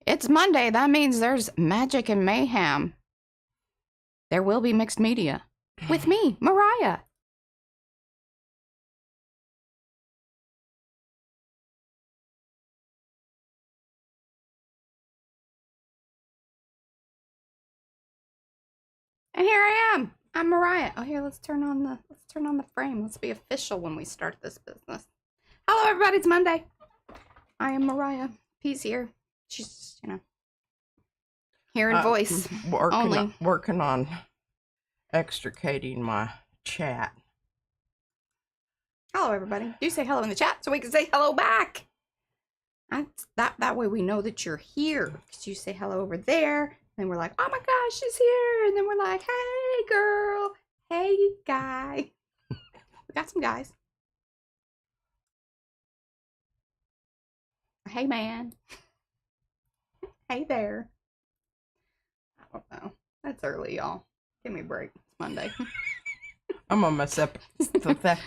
It's Monday. That means there's magic and mayhem. There will be mixed media. With me, Mariah. And here I am. I'm Mariah. Oh, here, let's turn on the frame. Let's be official when we start this business. Hello, everybody. It's Monday. I am Mariah. P's here. She's just, hearing voice only. Working on extricating my chat. Hello, everybody. Do say hello in the chat so we can say hello back. That way we know that you're here. Because you say hello over there. And we're like, oh my gosh, she's here. And then we're like, hey, girl. Hey, guy. We got some guys. Hey, man. Hey there. I don't know. That's early, y'all. Give me a break. It's Monday. I'm gonna mess up that.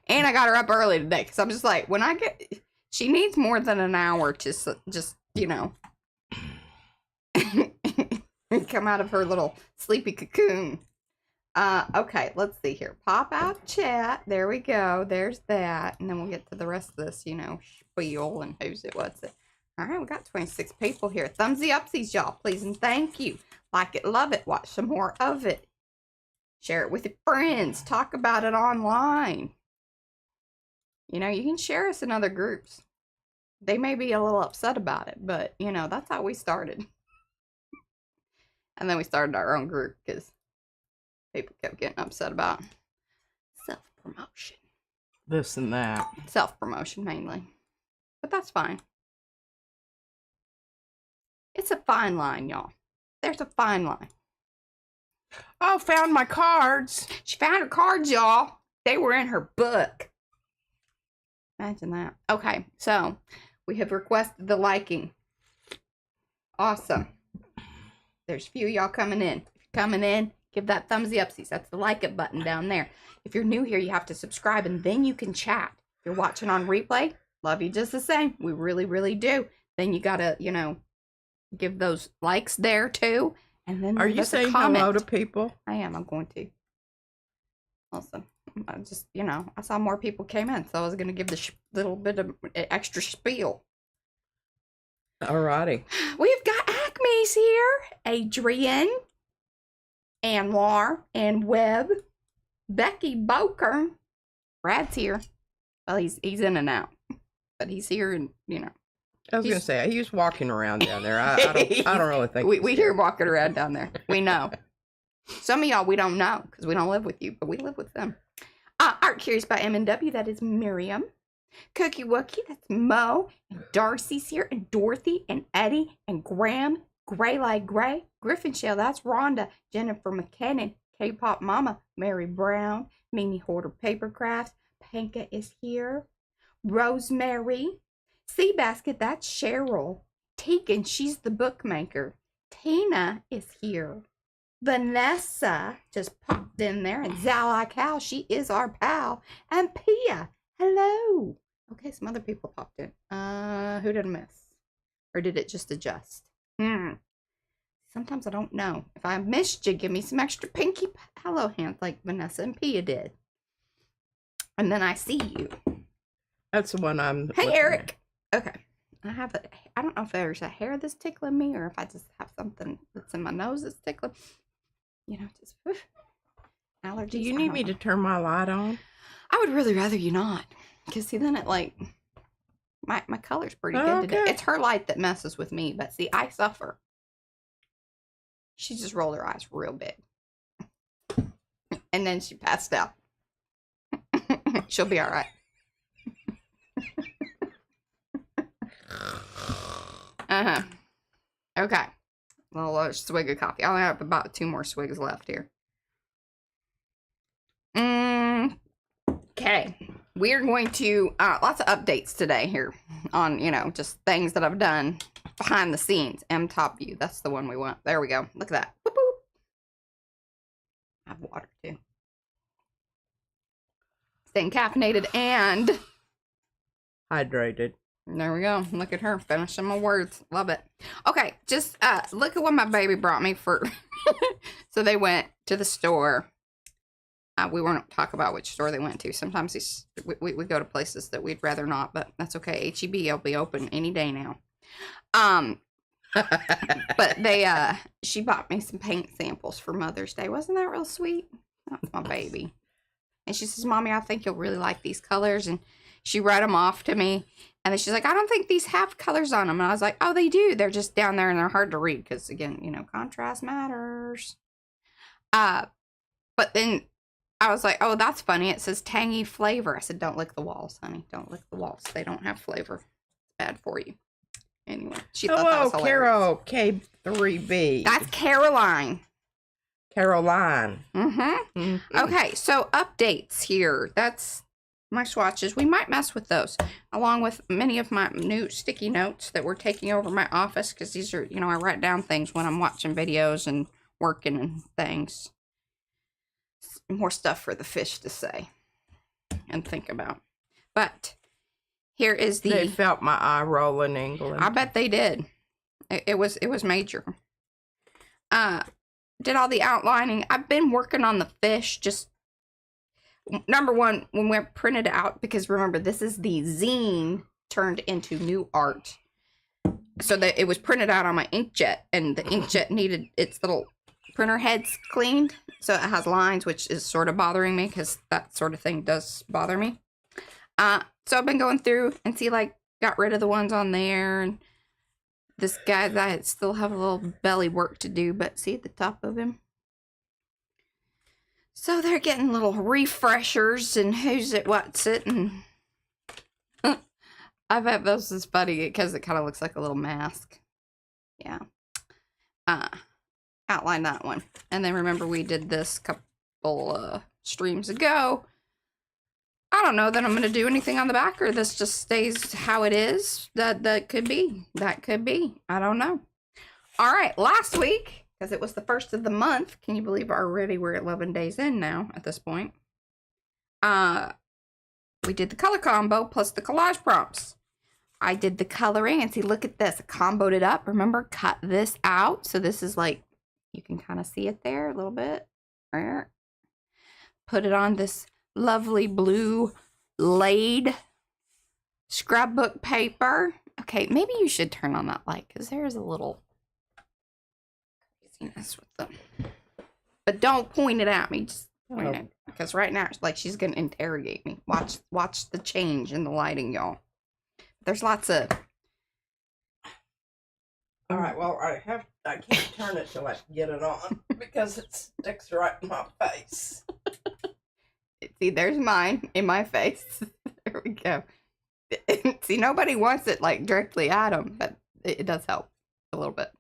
And I got her up early today because I'm just like, she needs more than an hour to just, come out of her little sleepy cocoon. Okay, let's see here. Pop out chat. There we go. There's that. And then we'll get to the rest of this, spiel and who's it, what's it. All right, we got 26 people here. Thumbsy upsies, y'all, please and thank you. Like it, love it, watch some more of it. Share it with your friends. Talk about it online. You can share us in other groups. They may be a little upset about it, but, that's how we started. And then we started our own group because people kept getting upset about self-promotion. This and that. Self-promotion, mainly. But that's fine. It's a fine line, y'all. There's a fine line. Oh, found my cards. She found her cards, y'all. They were in her book. Imagine that. Okay, so we have requested the liking. Awesome. There's a few of y'all coming in. If you're coming in, give that thumbsy upsies. That's the like it button down there. If you're new here, you have to subscribe and then you can chat. If you're watching on replay, love you just the same. We really, really do. Then you gotta, give those likes there too. And then are you saying hello to people? I am. I'm going to. Awesome. I just, I saw more people came in, so I was going to give the little bit of extra spiel. Alrighty. We've got Acme's here. Adrian, Anwar, and Webb, Becky Boker. Brad's here. Well, he's in and out, but he's here, and I was gonna say he was walking around down there. I don't really think we hear him walking around down there. We know. Some of y'all we don't know because we don't live with you, but we live with them. Art Curious by M&W, that is Miriam. Cookie Wookie, that's Mo. And Darcy's here, and Dorothy, and Eddie, and Graham. Gray like Gray. Griffin Shell, that's Rhonda. Jennifer McKinnon. K-Pop Mama. Mary Brown. Mimi Hoarder Paper Crafts. Panka is here. Rosemary. Seabasket, that's Cheryl. Tegan, she's the bookmaker. Tina is here. Vanessa just popped in there. And Zala Cow, she is our pal. And Pia, hello. Okay, some other people popped in. Who did I miss? Or did it just adjust? Sometimes I don't know. If I missed you, give me some extra pinky hello hands like Vanessa and Pia did. And then I see you. That's the one I'm Hey, Eric. Okay. I don't know if there's a hair that's tickling me or if I just have something that's in my nose that's tickling. Just allergies. Do you need me to turn my light on? I would really rather you not. Because see, then it my color's pretty good today. It's her light that messes with me, but see, I suffer. She just rolled her eyes real big. And then she passed out. She'll be all right. Okay. Well, swig of coffee. I only have about 2 more swigs left here. Okay. We're going to, lots of updates today here on, just things that I've done behind the scenes. Top view. That's the one we want. There we go. Look at that. Boop, boop. I have water too. Staying caffeinated and hydrated. There we go. Look at her finishing my words. Love it. Okay, just look at what my baby brought me for. So they went to the store. We won't talk about which store they went to. Sometimes we go to places that we'd rather not, but that's okay. H-E-B will be open any day now. But she bought me some paint samples for Mother's Day. Wasn't that real sweet? That's my baby. And she says, Mommy, I think you'll really like these colors. And she read them off to me. And then she's like, I don't think these have colors on them. And I was like, oh, they do. They're just down there and they're hard to read. Because, again, you know, contrast matters. But then I was like, oh, that's funny. It says tangy flavor. I said, don't lick the walls, honey. Don't lick the walls. They don't have flavor. It's bad for you. Anyway, she thought that was hilarious. Carol K3B. That's Caroline. Caroline. Mm-hmm. Okay, so updates here. That's my swatches. We might mess with those, along with many of my new sticky notes that we're taking over my office, because these are, you know, I write down things when I'm watching videos and working and things. More stuff for the fish to say and think about. But here is the... They felt my eye roll in England. I bet they did. It was major. Did all the outlining. I've been working on the fish. Just number one, when we printed it out, because remember, this is the zine turned into new art. So that it was printed out on my inkjet, and the inkjet needed its little printer heads cleaned. So it has lines, which is sort of bothering me, because that sort of thing does bother me. So I've been going through and see, like, got rid of the ones on there, and this guy that I still have a little belly work to do, but see at the top of him. So they're getting little refreshers and who's it, what's it, and I bet this is funny because it kind of looks like a little mask. Yeah. Outline that one. And then remember we did this couple streams ago. I don't know that I'm going to do anything on the back, or this just stays how it is. That could be. That could be. I don't know. All right. Last week, because it was the first of the month. Can you believe already we're 11 days in now at this point? We did the color combo plus the collage prompts. I did the coloring, and see, look at this. I comboed it up. Remember, cut this out. So this is like, you can kind of see it there a little bit. Put it on this lovely blue laid scrapbook paper. Okay, maybe you should turn on that light, because there's a little craziness with them. But don't point it at me. Just point it, because right now it's like she's gonna interrogate me. Watch the change in the lighting, y'all. There's lots of... All right, well, I can't turn it till I get it on, because it sticks right in my face. See, there's mine in my face. There we go. See, nobody wants it, like, directly at them, but it does help a little bit.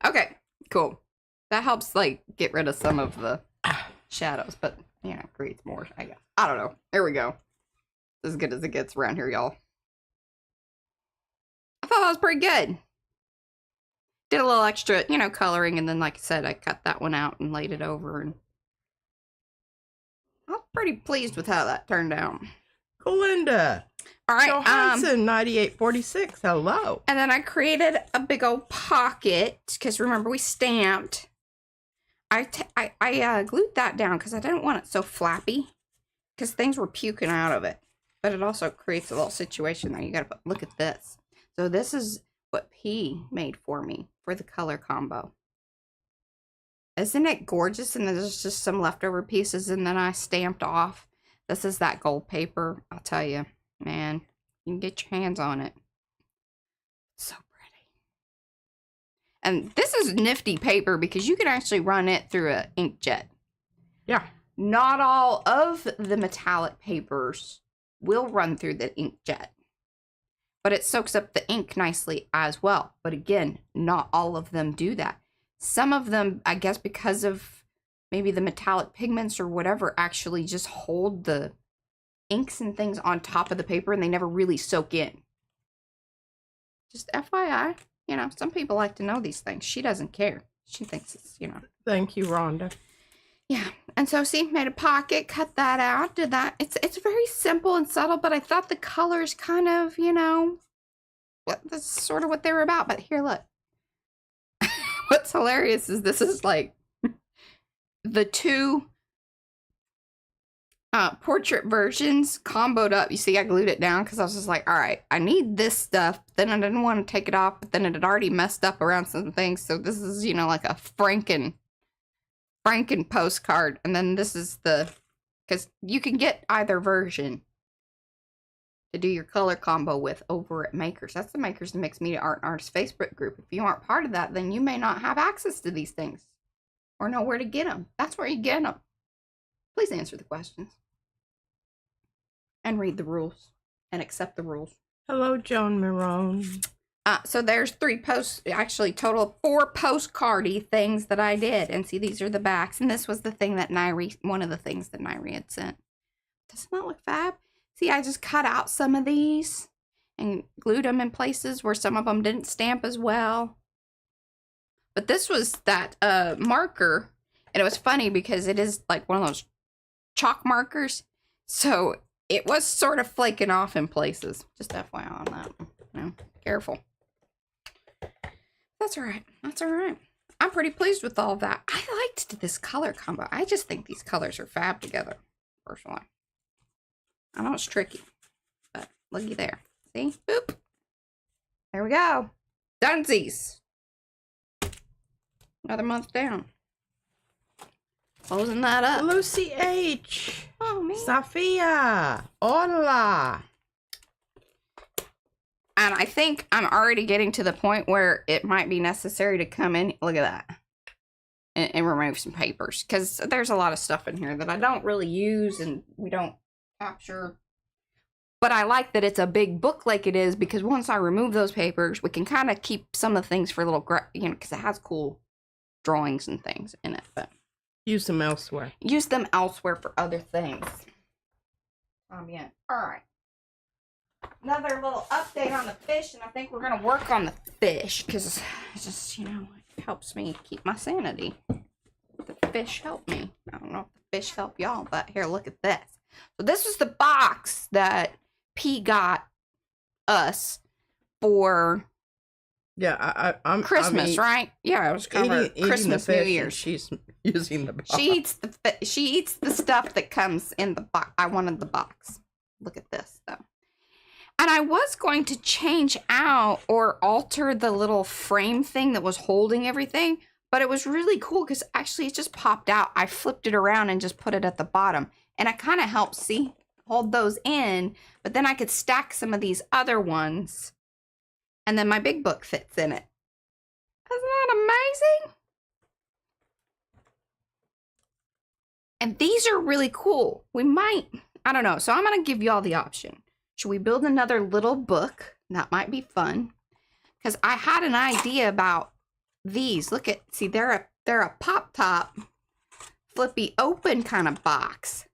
Okay, cool. That helps, like, get rid of some of the shadows, but, you know, creates more, I guess. I don't know. There we go. As good as it gets around here, y'all. I thought that was pretty good. Did a little extra, you know, coloring, and then, like I said, I cut that one out and laid it over, and I was pretty pleased with how that turned out. Glinda. All right. Johansson, 9846. Hello. And then I created a big old pocket, because remember, we stamped. I glued that down because I didn't want it so flappy, because things were puking out of it. But it also creates a little situation there. You got to look at this. So this is what P made for me for the color combo. Isn't it gorgeous? And there's just some leftover pieces, and then I stamped off. This is that gold paper. I'll tell you, man, you can get your hands on it. So pretty. And this is nifty paper, because you can actually run it through an inkjet. Yeah. Not all of the metallic papers will run through the inkjet, but it soaks up the ink nicely as well. But again, not all of them do that. Some of them, I guess because of maybe the metallic pigments or whatever, actually just hold the inks and things on top of the paper, and they never really soak in. Just FYI, you know, some people like to know these things. She doesn't care. She thinks it's, you know. Thank you, Rhonda. Yeah, and so see, made a pocket, cut that out, did that. It's very simple and subtle, but I thought the colors kind of, you know, that's sort of what they were about. But here, look. What's hilarious is this is like the two portrait versions comboed up. You see, I glued it down because I was just like, all right, I need this stuff. Then I didn't want to take it off, but then it had already messed up around some things. So this is, you know, like a Franken postcard. And then this is the, because you can get either version to do your color combo with over at Makers. That's the Makers and Mixed Media Art and Artists Facebook group. If you aren't part of that, then you may not have access to these things or know where to get them. That's where you get them. Please answer the questions and read the rules and accept the rules. Hello, Joan Marone. So there's 3 posts, actually total 4 postcardy things that I did. And see, these are the backs. And this was the thing that one of the things that Nairi had sent. Doesn't that look fab? See, I just cut out some of these and glued them in places where some of them didn't stamp as well. But this was that marker. And it was funny because it is like one of those chalk markers. So it was sort of flaking off in places. Just FYI on that. You know, careful. That's all right. That's all right. I'm pretty pleased with all of that. I liked this color combo. I just think these colors are fab together, personally. I know it's tricky, but looky there. See? Boop. There we go. Dunsies. Another month down. Closing that up. Lucy H. Oh, man. Safia. Hola. And I think I'm already getting to the point where it might be necessary to come in. Look at that. And remove some papers. Because there's a lot of stuff in here that I don't really use and we don't capture. But I like that it's a big book like it is, because once I remove those papers, we can kind of keep some of the things for little, you know, because it has cool drawings and things in it. But use them elsewhere. Use them elsewhere for other things. Yeah. All right. Another little update on the fish, and I think we're going to work on the fish, because it just, you know, it helps me keep my sanity. The fish help me. I don't know if the fish help y'all, but here, look at this. So this was the box that P got us for I'm Christmas, right? Yeah, it was covering Christmas, New Year's. She's using the box. She eats the stuff that comes in the box. I wanted the box. Look at this, though. And I was going to change out or alter the little frame thing that was holding everything, but it was really cool because actually it just popped out. I flipped it around and just put it at the bottom. And it kind of helps, see, hold those in, but then I could stack some of these other ones. And then my big book fits in it. Isn't that amazing? And these are really cool. We might, I don't know. So I'm going to give you all the option. Should we build another little book? That might be fun. Because I had an idea about these. Look at, see, they're a pop top, flippy open kind of box.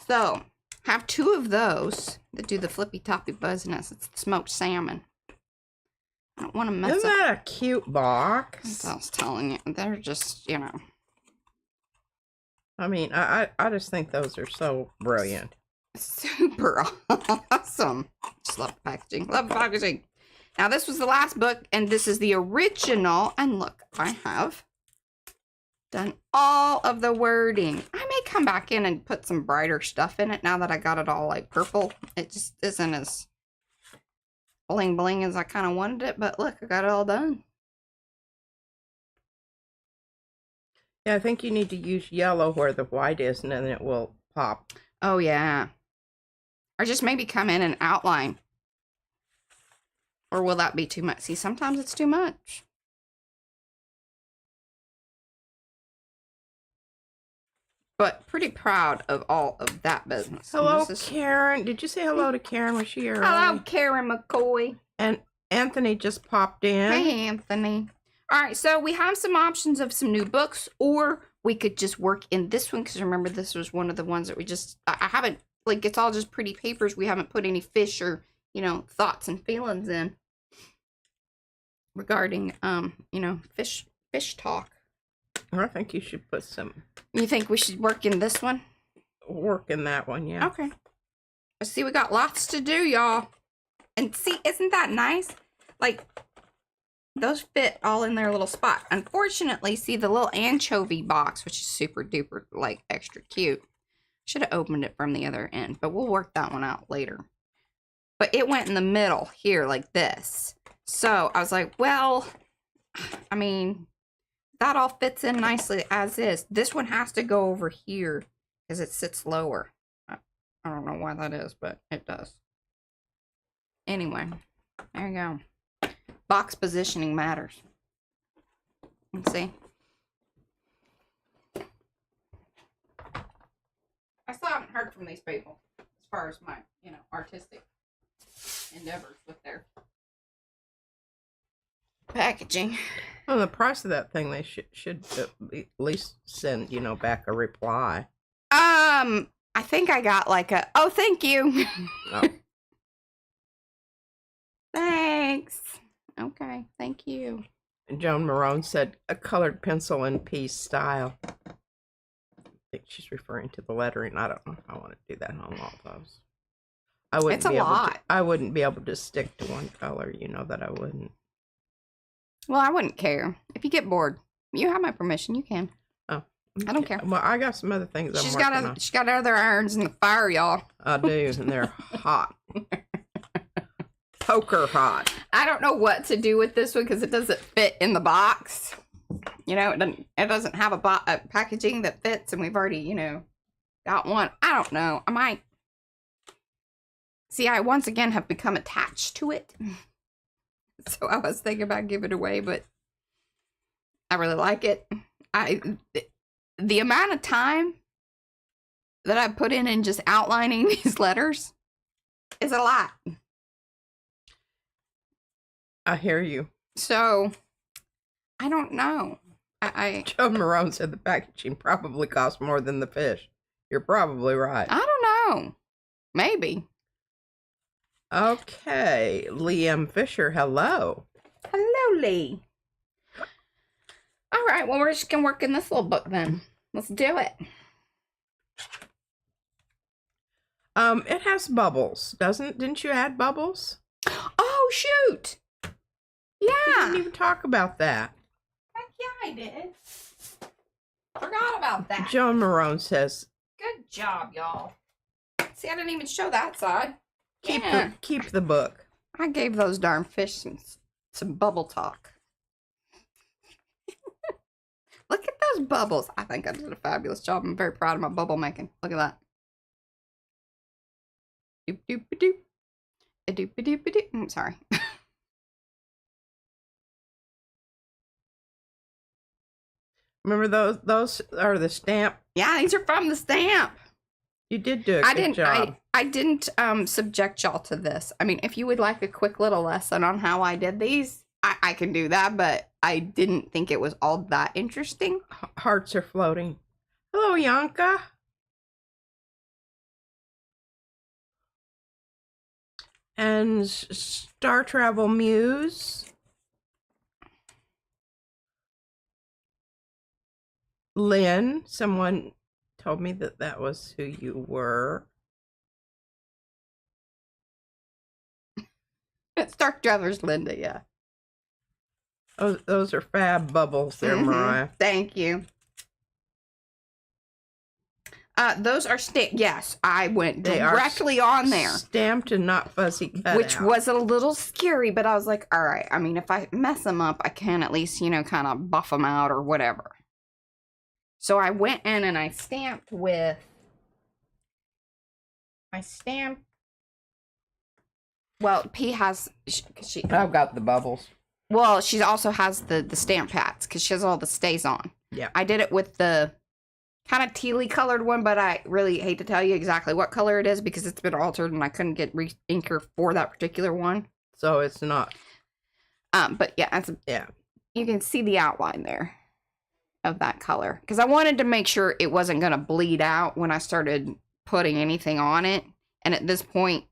So, have 2 of those that do the flippy toppy buzziness. It's the smoked salmon. I don't want to mess up. Isn't that a cute box? That's what I was telling you. They're just, you know. I mean, I just think those are so brilliant. Super awesome. Just love the packaging. Love the packaging. Now, this was the last book, and this is the original. And look, I have done all of the wording. I may come back in and put some brighter stuff in it now that I got it all like purple. It just isn't as bling bling as I kind of wanted it, but look, I got it all done. Yeah, I think you need to use yellow where the white is, and then it will pop. Oh, yeah. Or just maybe come in and outline. Or will that be too much? See, sometimes it's too much. But pretty proud of all of that business. Hello, Karen. Did you say hello to Karen? Was she here? Hello, Karen McCoy. And Anthony just popped in. Hey, Anthony. All right, so we have some options of some new books, or we could just work in this one, because remember, this was one of the ones that we just, I haven't, like, it's all just pretty papers. We haven't put any fish or, you know, thoughts and feelings in regarding, you know, fish talk. I think you should put some. You think we should work in this one? Work in that one, yeah. Okay. But see, we got lots to do, y'all. And see, isn't that nice? Like, those fit all in their little spot. Unfortunately, see the little anchovy box, which is super duper, like, extra cute. Should have opened it from the other end, but we'll work that one out later. But it went in the middle here, like this. So I was like, well, I mean, that all fits in nicely as is. This one has to go over here because it sits lower. I don't know why that is, but it does. Anyway, there you go. Box positioning matters. Let's see. I still haven't heard from these people as far as my, artistic endeavors with their packaging. Well, the price of that thing, they should at least send, back a reply. I think I got like a, oh, thank you. Oh. Thanks. Okay, thank you. And Joan Marone said, a colored pencil in piece style. I think she's referring to the lettering. I don't know if I want to do that on all those. I wouldn't It's a lot. I wouldn't be able to stick to one color. You know that I wouldn't. Well, I wouldn't care. If you get bored, you have my permission. You can. Oh. I don't care. Well, I got some other things She's got other irons in the fire, y'all. I do, and they're hot. Poker hot. I don't know what to do with this one because it doesn't fit in the box. It doesn't have a packaging that fits, and we've already, got one. I don't know. I might. See, I once again have become attached to it. So I was thinking about giving it away, but I really like it. The amount of time that I put in just outlining these letters is a lot. I hear you. So, I don't know. Joe Marone said the packaging probably costs more than the fish. You're probably right. I don't know. Maybe. Okay. Liam Fisher, hello. Hello, Lee. All right, well, we're just going to work in this little book then. Let's do it. It has bubbles, didn't you add bubbles? Oh, shoot. Yeah. We didn't even talk about that. Heck yeah, I did. Forgot about that. Joan Marone says, good job, y'all. See, I didn't even show that side. Keep the book. I gave those darn fish some bubble talk. Look at those bubbles. I think I did a fabulous job. I'm very proud of my bubble making. Look at that. Doop doop doop. A doop doop doop. I'm sorry. Remember those are the stamp? Yeah, these are from the stamp. You did do a good job. I didn't subject y'all to this. I mean, if you would like a quick little lesson on how I did these, I can do that, but I didn't think it was all that interesting. Hearts are floating. Hello, Yanka. And Star Travel Muse. Lynn, someone told me that was who you were. Star Traveler's Linda, yeah. Oh, those are fab bubbles there, Mariah. Thank you. Those are stamped. Yes, I went directly on there. Stamped and not fuzzy cut which out. Was a little scary, but I was like, all right. I mean, if I mess them up, I can at least, kind of buff them out or whatever. So I went in and I stamped with, well, P has, I've got the bubbles. Well, she also has the stamp pads because she has all the stays on. Yeah. I did it with the kind of tealy colored one, but I really hate to tell you exactly what color it is because it's been altered and I couldn't get inker for that particular one. So it's not. But yeah, you can see the outline there of that color because I wanted to make sure it wasn't going to bleed out when I started putting anything on it. And at this point,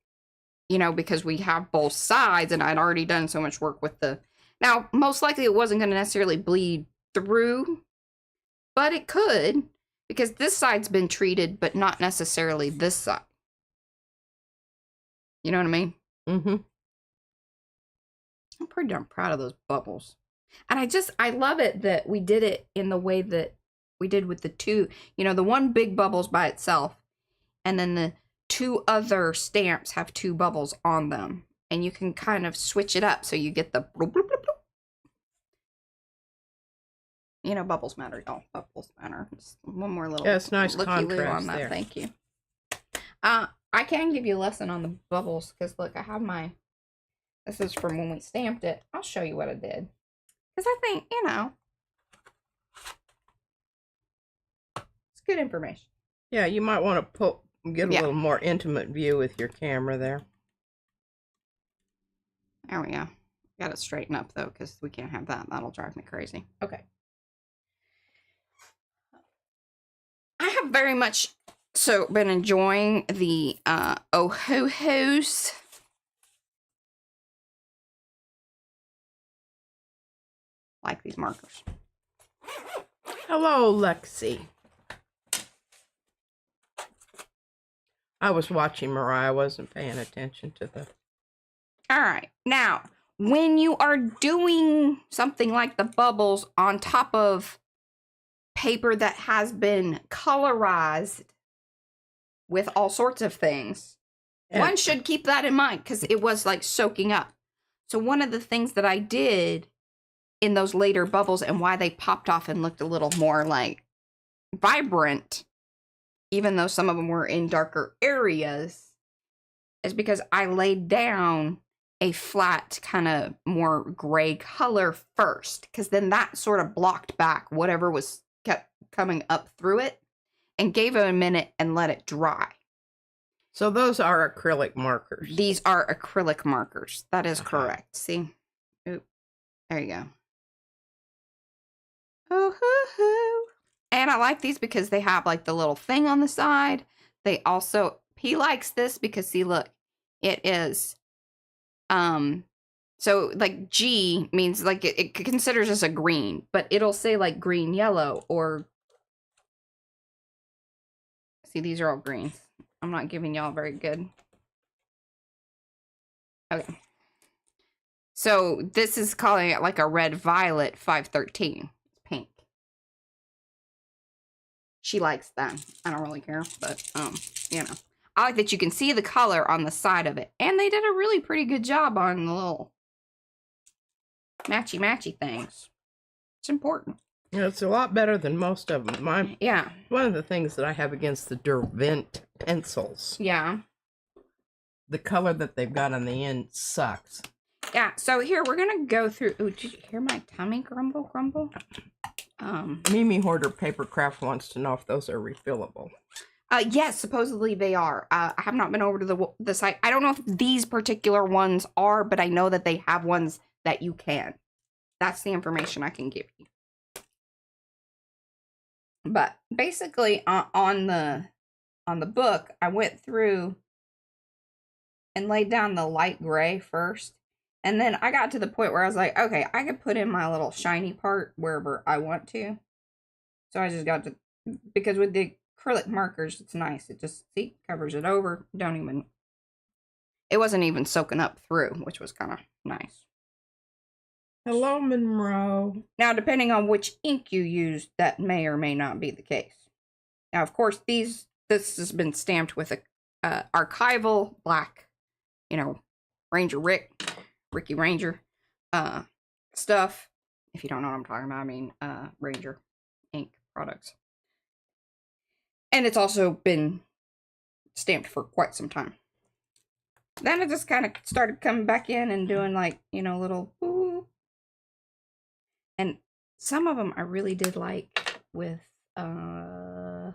because we have both sides and I'd already done so much work with now, most likely it wasn't going to necessarily bleed through, but it could because this side's been treated, but not necessarily this side. You know what I mean? Mm-hmm. I'm pretty darn proud of those bubbles. And I love it that we did it in the way that we did with the two, the one big bubbles by itself, and then the two other stamps have two bubbles on them. And you can kind of switch it up so you get the bloop, bloop, bloop, bloop. Bubbles matter, y'all. Bubbles matter. Just one more little Yeah, it's nice looky-loo contrast on that. there. Thank you. I can give you a lesson on the bubbles, because look, I have this is from when we stamped it. I'll show you what I did. Because I think, it's good information. Yeah, you might want to get a Yeah. little more intimate view with your camera there. There we go. Got to straighten up, though, because we can't have that. That'll drive me crazy. Okay. I have very much been enjoying the Oh-Ho-Ho's. Like these markers. Hello, Lexi. I was watching Mariah. I wasn't paying attention to the... All right. Now, when you are doing something like the bubbles on top of paper that has been colorized with all sorts of things, one should keep that in mind, because it was like soaking up. So one of the things that I did in those later bubbles, and why they popped off and looked a little more like vibrant, even though some of them were in darker areas, is because I laid down a flat kind of more gray color first, because then that sort of blocked back whatever was kept coming up through it, and gave it a minute and let it dry. So those are acrylic markers. These are acrylic markers. That is correct. See? Oop. There you go. Oh-hoo-hoo. And I like these because they have like the little thing on the side. They also, he likes this because, see, look, it is, so like G means like it considers this a green, but it'll say like green, yellow, or, see, these are all greens. I'm not giving y'all very good. Okay. So this is calling it like a red violet 513. Pink. She likes that. I don't really care, but I like that you can see the color on the side of it. And they did a really pretty good job on the little matchy things. It's important. Yeah, it's a lot better than most of them. Yeah. One of the things that I have against the Derwent pencils. Yeah. The color that they've got on the end sucks. Yeah, so here we're gonna go through. Oh, did you hear my tummy grumble? Mimi Hoarder Papercraft wants to know if those are refillable. Yes, supposedly they are. I have not been over to the site. I don't know if these particular ones are, but I know that they have ones that you can. That's the information I can give you. But basically, on the book, I went through and laid down the light gray first. And then I got to the point where I was like, okay, I could put in my little shiny part wherever I want to. So I just got to, because with the acrylic markers, it's nice. It just, see, covers it over. It wasn't even soaking up through, which was kind of nice. Hello, Monroe. Now, depending on which ink you use, that may or may not be the case. Now, of course, this has been stamped with a archival black, Ranger Ricky Ranger stuff. If you don't know what I'm talking about, I mean Ranger ink products. And it's also been stamped for quite some time. Then I just kind of started coming back in and doing like, little ooh. And some of them I really did like with kind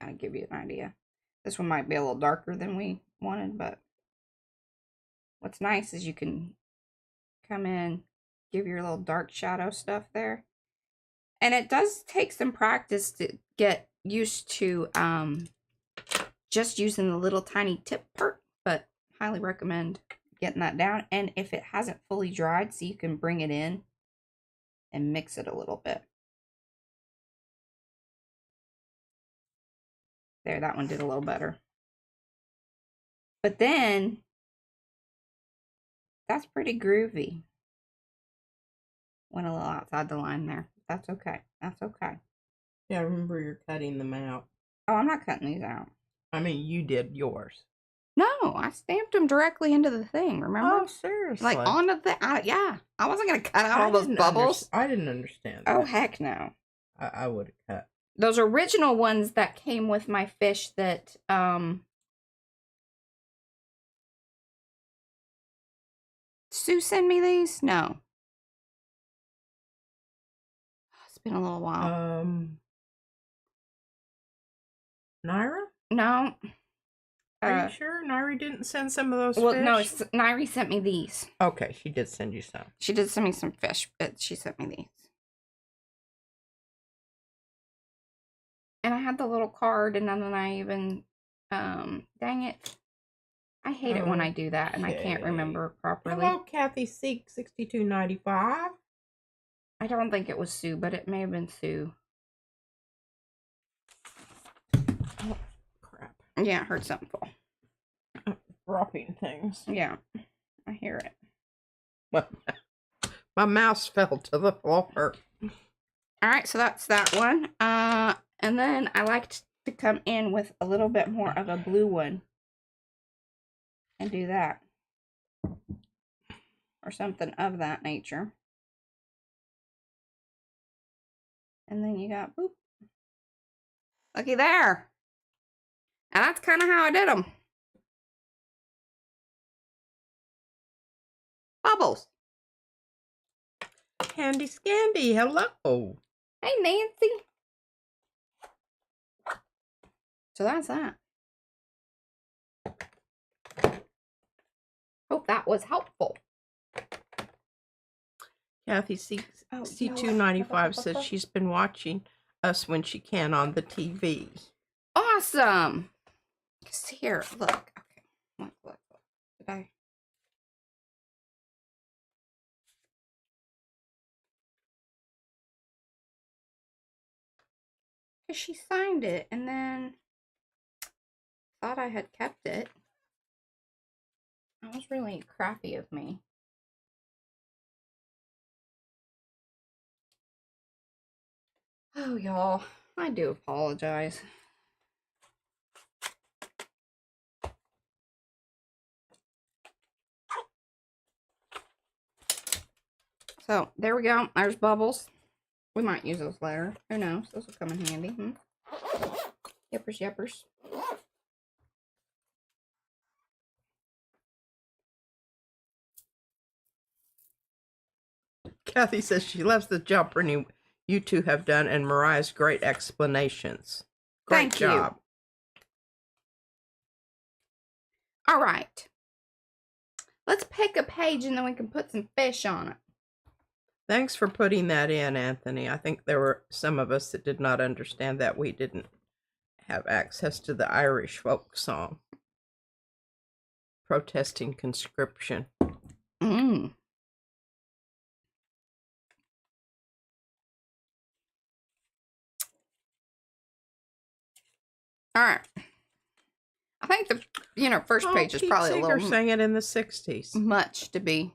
of give you an idea. This one might be a little darker than we wanted, but what's nice is you can come in, give your little dark shadow stuff there. And it does take some practice to get used to just using the little tiny tip part, but highly recommend getting that down. And if it hasn't fully dried, so you can bring it in and mix it a little bit. There, that one did a little better. But then, that's pretty groovy. Went a little outside the line there. That's okay. That's okay. Yeah, I remember you're cutting them out. Oh, I'm not cutting these out. I mean, you did yours. No, I stamped them directly into the thing, remember? Oh, seriously? Like, onto the, yeah. I wasn't going to cut out all those bubbles. I didn't understand Oh, that. heck no. I would have cut. Those original ones that came with my fish that, Sue send me these? No. It's been a little while. Naira? No. Are you sure Nairi didn't send some of those well, fish? no, Nairi sent me these. Okay, she did send you some. She did send me some fish, but she sent me these. And I had the little card, and then I even, dang it. I hate it when I do that, and I can't remember properly. Hello, Kathy Seek 6295. I don't think it was Sue, but it may have been Sue. Oh, crap. Yeah, I heard something fall. Dropping things. Yeah, I hear it. My mouse fell to the floor. Alright, so that's that one. And then I like to come in with a little bit more of a blue one. And do that. Or something of that nature. And then you got, boop. Looky there. And that's kind of how I did them. Bubbles. Candy Scandy, hello. Hey, Nancy. So that's that. Hope that was helpful. Kathy C295 says she's been watching us when she can on the TV. Awesome. Here, look. Okay. Look. Did I? Because she signed it and then thought I had kept it. That was really crappy of me. Oh, y'all. I do apologize. So, there we go. There's bubbles. We might use those later. Who knows? Those will come in handy. Yippers, yippers. Kathy says she loves the job Brittany you two have done and Mariah's great explanations. Great job. All right. Let's pick a page and then we can put some fish on it. Thanks for putting that in, Anthony. I think there were some of us that did not understand that we didn't have access to the Irish folk song. Protesting conscription. All right. I think the first page is probably a little sang it in the 60s. Much to be.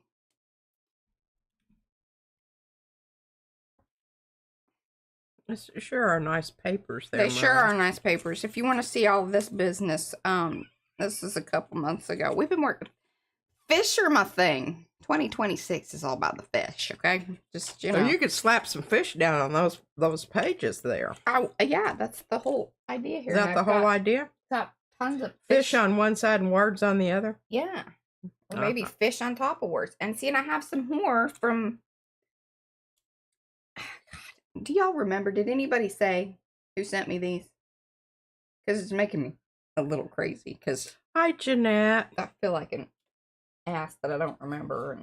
They sure are nice papers there. They sure are nice papers. If you want to see all of this business, this is a couple months ago. We've been working. Fish are my thing. 2026 is all about the fish, okay? Just, So you could slap some fish down on those pages there. Oh, yeah, that's the whole idea here. Is that the whole idea? Got tons of fish on one side and words on the other? Yeah. Or maybe fish on top of words. And see, and I have some more from... God, do y'all remember? Did anybody say who sent me these? Because it's making me a little crazy. Because hi, Jeanette. I feel like an ass that I don't remember.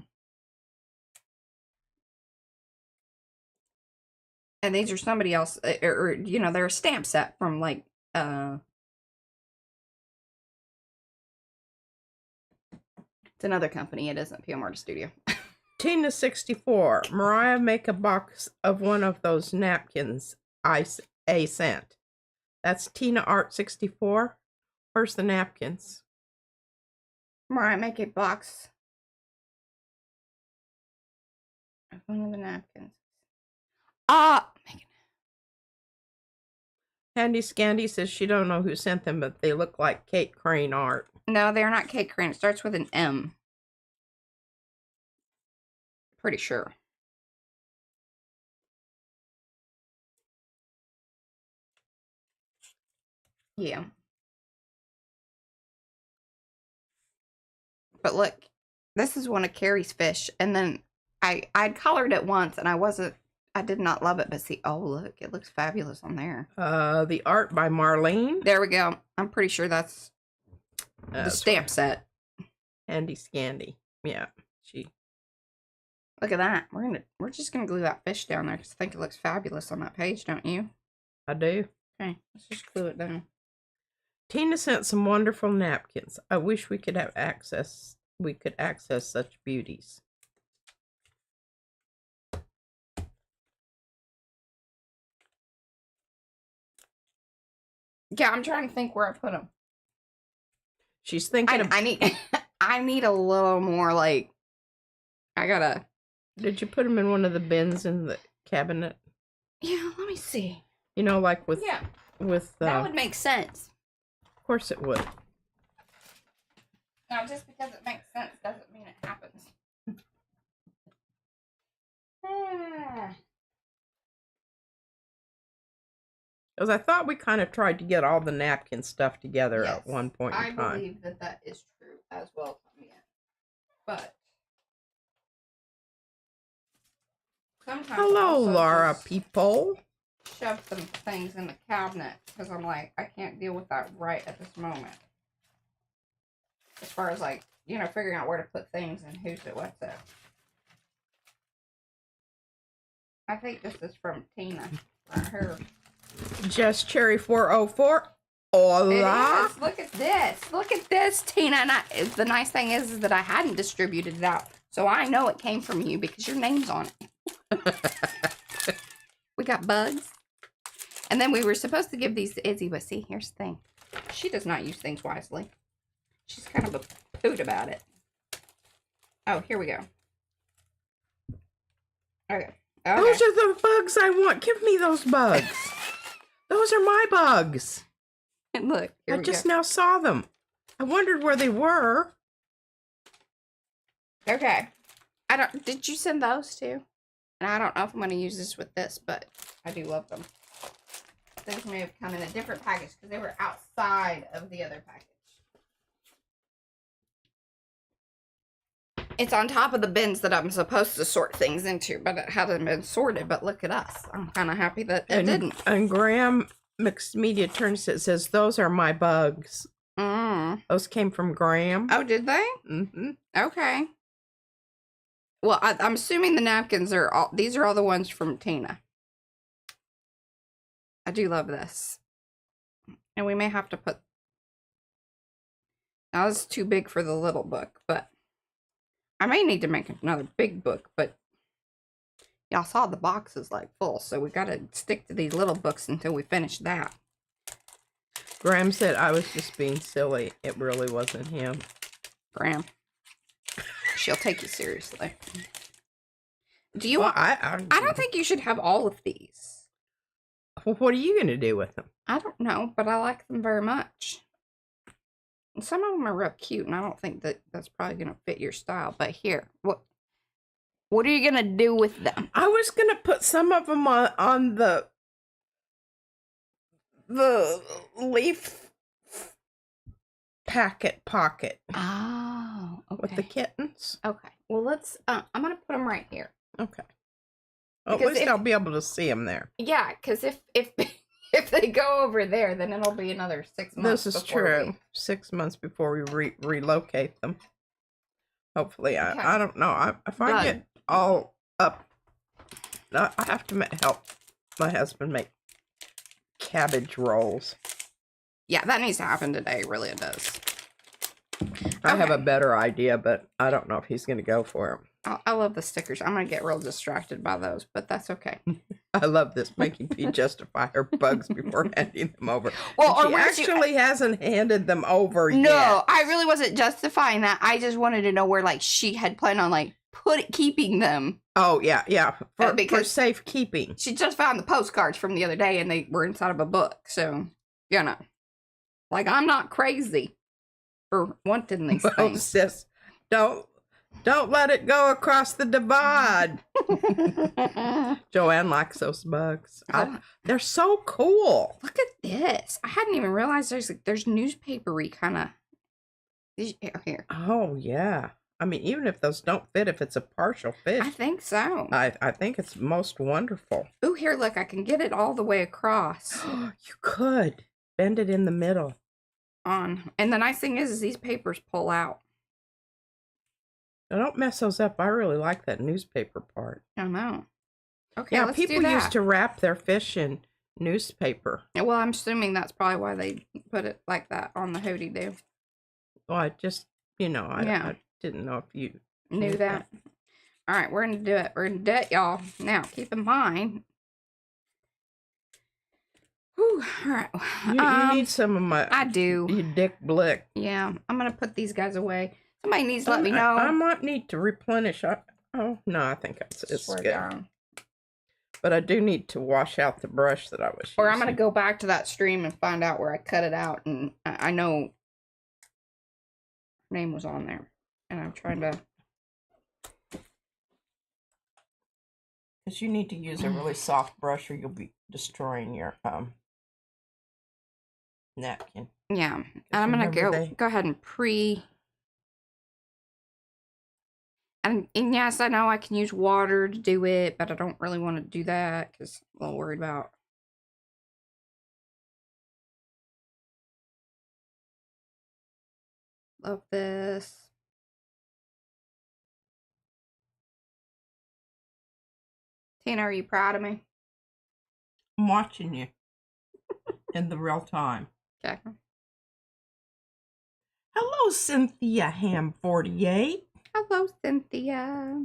And these are somebody else, or they're a stamp set from like, it's another company. It isn't PM Artist Studio. Tina 64. Mariah, make a box of one of those napkins I sent. That's Tina Art 64. Where's the napkins? Mariah, make a box of one of the napkins. Handy Scandy says she don't know who sent them, but they look like Kate Crane art. No, they're not Kate Crane. It starts with an M. Pretty sure. Yeah. But look, this is one of Carrie's fish, and then I'd colored it once, and I did not love it, but see, oh look, it looks fabulous on there. The art by Marlene. There we go. I'm pretty sure that's the stamp set. Handy Scandy. Yeah, she. Look at that. We're just gonna glue that fish down there because I think it looks fabulous on that page, don't you? I do. Okay, let's just glue it down. Tina sent some wonderful napkins. I wish we could have access. We could access such beauties. Yeah, I'm trying to think where I put them. She's thinking. I need. I need a little more. Like, I gotta. Did you put them in one of the bins in the cabinet? Yeah, let me see. You know, like with that would make sense. Of course it would. Now, just because it makes sense doesn't mean it happens. Because I thought we kind of tried to get all the napkin stuff together at one point in time. I believe that is true as well, Tommy. But sometimes hello, Laura people. Shove some things in the cabinet because I'm like, I can't deal with that right at this moment. As far as like, you know, figuring out where to put things and who's it, what's it. I think this is from Tina, right here. Just Cherry 404. Hola. It is. Look at this. Look at this, Tina. And the nice thing is that I hadn't distributed it out. So I know it came from you because your name's on it. We got bugs. And then we were supposed to give these to Izzy, but see, here's the thing. She does not use things wisely. She's kind of a poot about it. Oh, here we go. Okay. Those are the bugs I want. Give me those bugs. Those are my bugs. And look, I just now saw them. I wondered where they were. Okay. Did you send those too? And I don't know if I'm going to use this with this, but I do love them. Those may have come in a different package because they were outside of the other package. It's on top of the bins that I'm supposed to sort things into, but it hasn't been sorted. But look at us. I'm kind of happy that it didn't. And Graham Mixed Media turns it, says, those are my bugs. Those came from Graham. Oh, did they? Mm-hmm. Okay. Well, I'm assuming the napkins are all, these are all the ones from Tina. I do love this. And we may have to put, now this is too big for the little book, but I may need to make another big book, but y'all saw the box is like full, so we got to stick to these little books until we finish that. Graham said I was just being silly. It really wasn't him. Graham. She'll take you seriously. Do you want... I don't think you should have all of these. Well, what are you going to do with them? I don't know, but I like them very much. And some of them are real cute, and I don't think that that's probably going to fit your style. But here, what are you going to do with them? I was going to put some of them on the leaf packet pocket. Oh, okay. With the kittens. Okay. Well, let's, I'm going to put them right here. Okay. Well, at least I'll be able to see them there. Yeah, because if they go over there, then it'll be another 6 months. This is true. 6 months before we relocate them. Hopefully, okay. I don't know. If I get all up, I have to help my husband make cabbage rolls. Yeah, that needs to happen today. Really, it does. I have a better idea, but I don't know if he's going to go for it. I love the stickers. I'm going to get real distracted by those, but that's okay. I love this, making P justify her bugs before handing them over. Well, and she actually hasn't handed them over yet. No, I really wasn't justifying that. I just wanted to know where, like, she had planned on, like, keeping them. Oh, yeah. For safekeeping. She just found the postcards from the other day, and they were inside of a book. So, you know. Like, I'm not crazy for wanting these things. Sis, don't let it go across the divide. Joanne likes those bugs. They're so cool. Look at this. I hadn't even realized there's newspapery kind of here. Oh, yeah. I mean, even if those don't fit, if it's a partial fit. I think so. I think it's most wonderful. Oh, here, look. I can get it all the way across. You could. Bend it in the middle. And the nice thing is these papers pull out. Now, don't mess those up. I really like that newspaper part. I know. Okay, yeah, let's people do that. used to wrap their fish in newspaper. Well, I'm assuming that's probably why they put it like that on the hoodie do. Well, I just, I didn't know if you knew that. All right, we're going to do it. We're going to do it, y'all. Now, keep in mind. Whew, all right. You need some of my... I do. You Dick Blick. Yeah, I'm going to put these guys away. Somebody needs to let me know. I might need to replenish. Oh, no, I think it's good. Down. But I do need to wash out the brush that I was using. Or I'm going to go back to that stream and find out where I cut it out. And I know her name was on there. And I'm trying to... Because you need to use a really soft brush or you'll be destroying your napkin. Yeah. And I'm going to go ahead and And yes, I know I can use water to do it, but I don't really want to do that because I'm a little worried about. Love this. Tina, are you proud of me? I'm watching you in the real time. Okay. Hello, Cynthia Ham 48. Hello, Cynthia.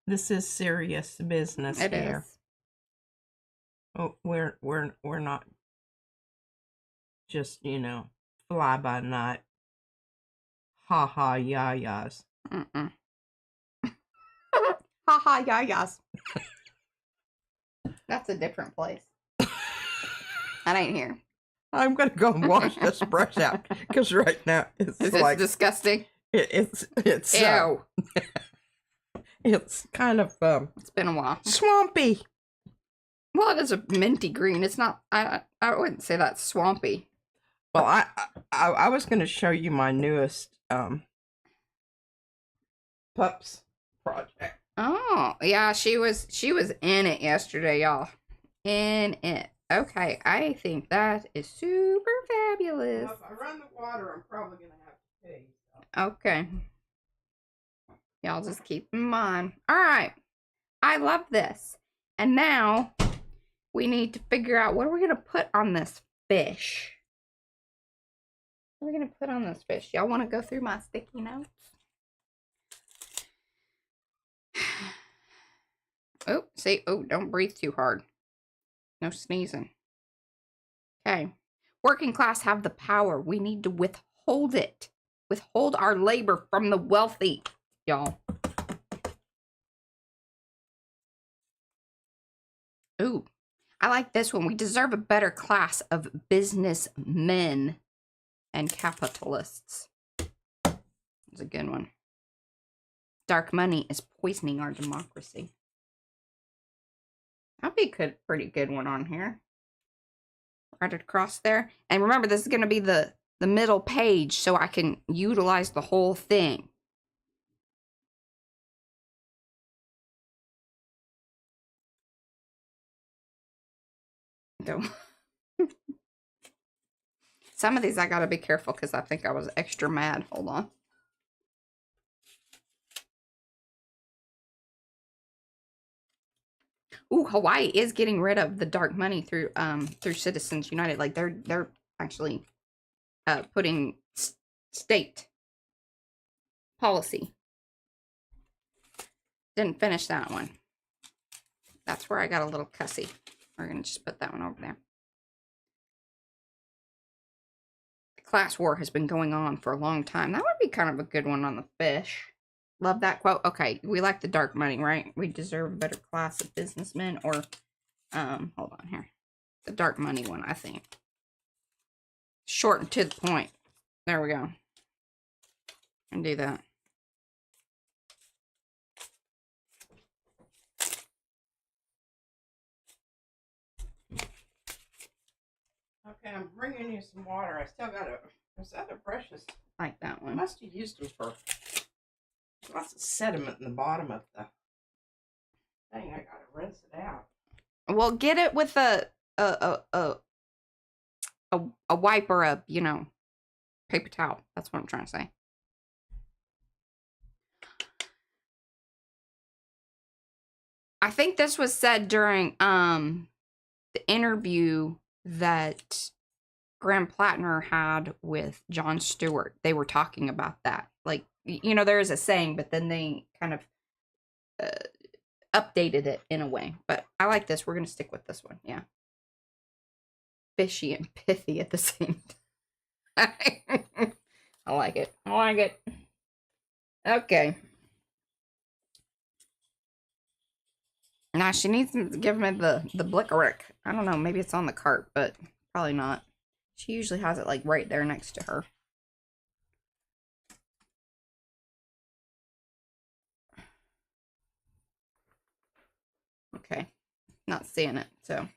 This is serious business it here. Is. Oh, we're not just, fly by night. Ha ha yas. Ha ha yas. That's a different place. That ain't here. I'm gonna go and wash this brush out because right now it's like disgusting. It's ew. It's kind of it's been a while. Swampy. Well, it is a minty green. It's not. I wouldn't say that's swampy. Well, I was gonna show you my newest pups project. Oh yeah, she was in it yesterday, y'all. In it. Okay, I think that is super fabulous. Well, if I run the water, I'm probably going to have to pee. So. Okay. Y'all just keep in mind. All right. I love this. And now we need to figure out what are we going to put on this fish. What are we going to put on this fish? Y'all want to go through my sticky notes? Oh, see. Oh, don't breathe too hard. No sneezing. Okay. Working class have the power. We need to withhold it. Withhold our labor from the wealthy, y'all. Ooh. I like this one. We deserve a better class of businessmen and capitalists. That's a good one. Dark money is poisoning our democracy. That'd be a pretty good one on here. Right across there. And remember, this is going to be the middle page, so I can utilize the whole thing. Don't. Some of these I got to be careful because I think I was extra mad. Hold on. Ooh, Hawaii is getting rid of the dark money through Citizens United. Like they're actually putting state policy. Didn't finish that one. That's where I got a little cussy. We're gonna just put that one over there. The class war has been going on for a long time. That would be kind of a good one on the fish. Love that quote. Okay, we like the dark money, right? We deserve a better class of businessmen, or hold on here. The dark money one, I think. Short and to the point. There we go. And do that. Okay, I'm bringing you some water. I still got those other brushes. Like that I one. must have used them for lots of sediment in the bottom of the thing. I gotta rinse it out. Well, get it with a wipe or a, paper towel. That's what I'm trying to say. I think this was said during the interview that Graham Plattner had with Jon Stewart. They were talking about that. Like, there is a saying, but then they kind of updated it in a way. But I like this. We're going to stick with this one. Yeah. Fishy and pithy at the same time. I like it. I like it. Okay. Now she needs to give me the Blick. I don't know. Maybe it's on the cart, but probably not. She usually has it like right there next to her. Okay. Not seeing it, so.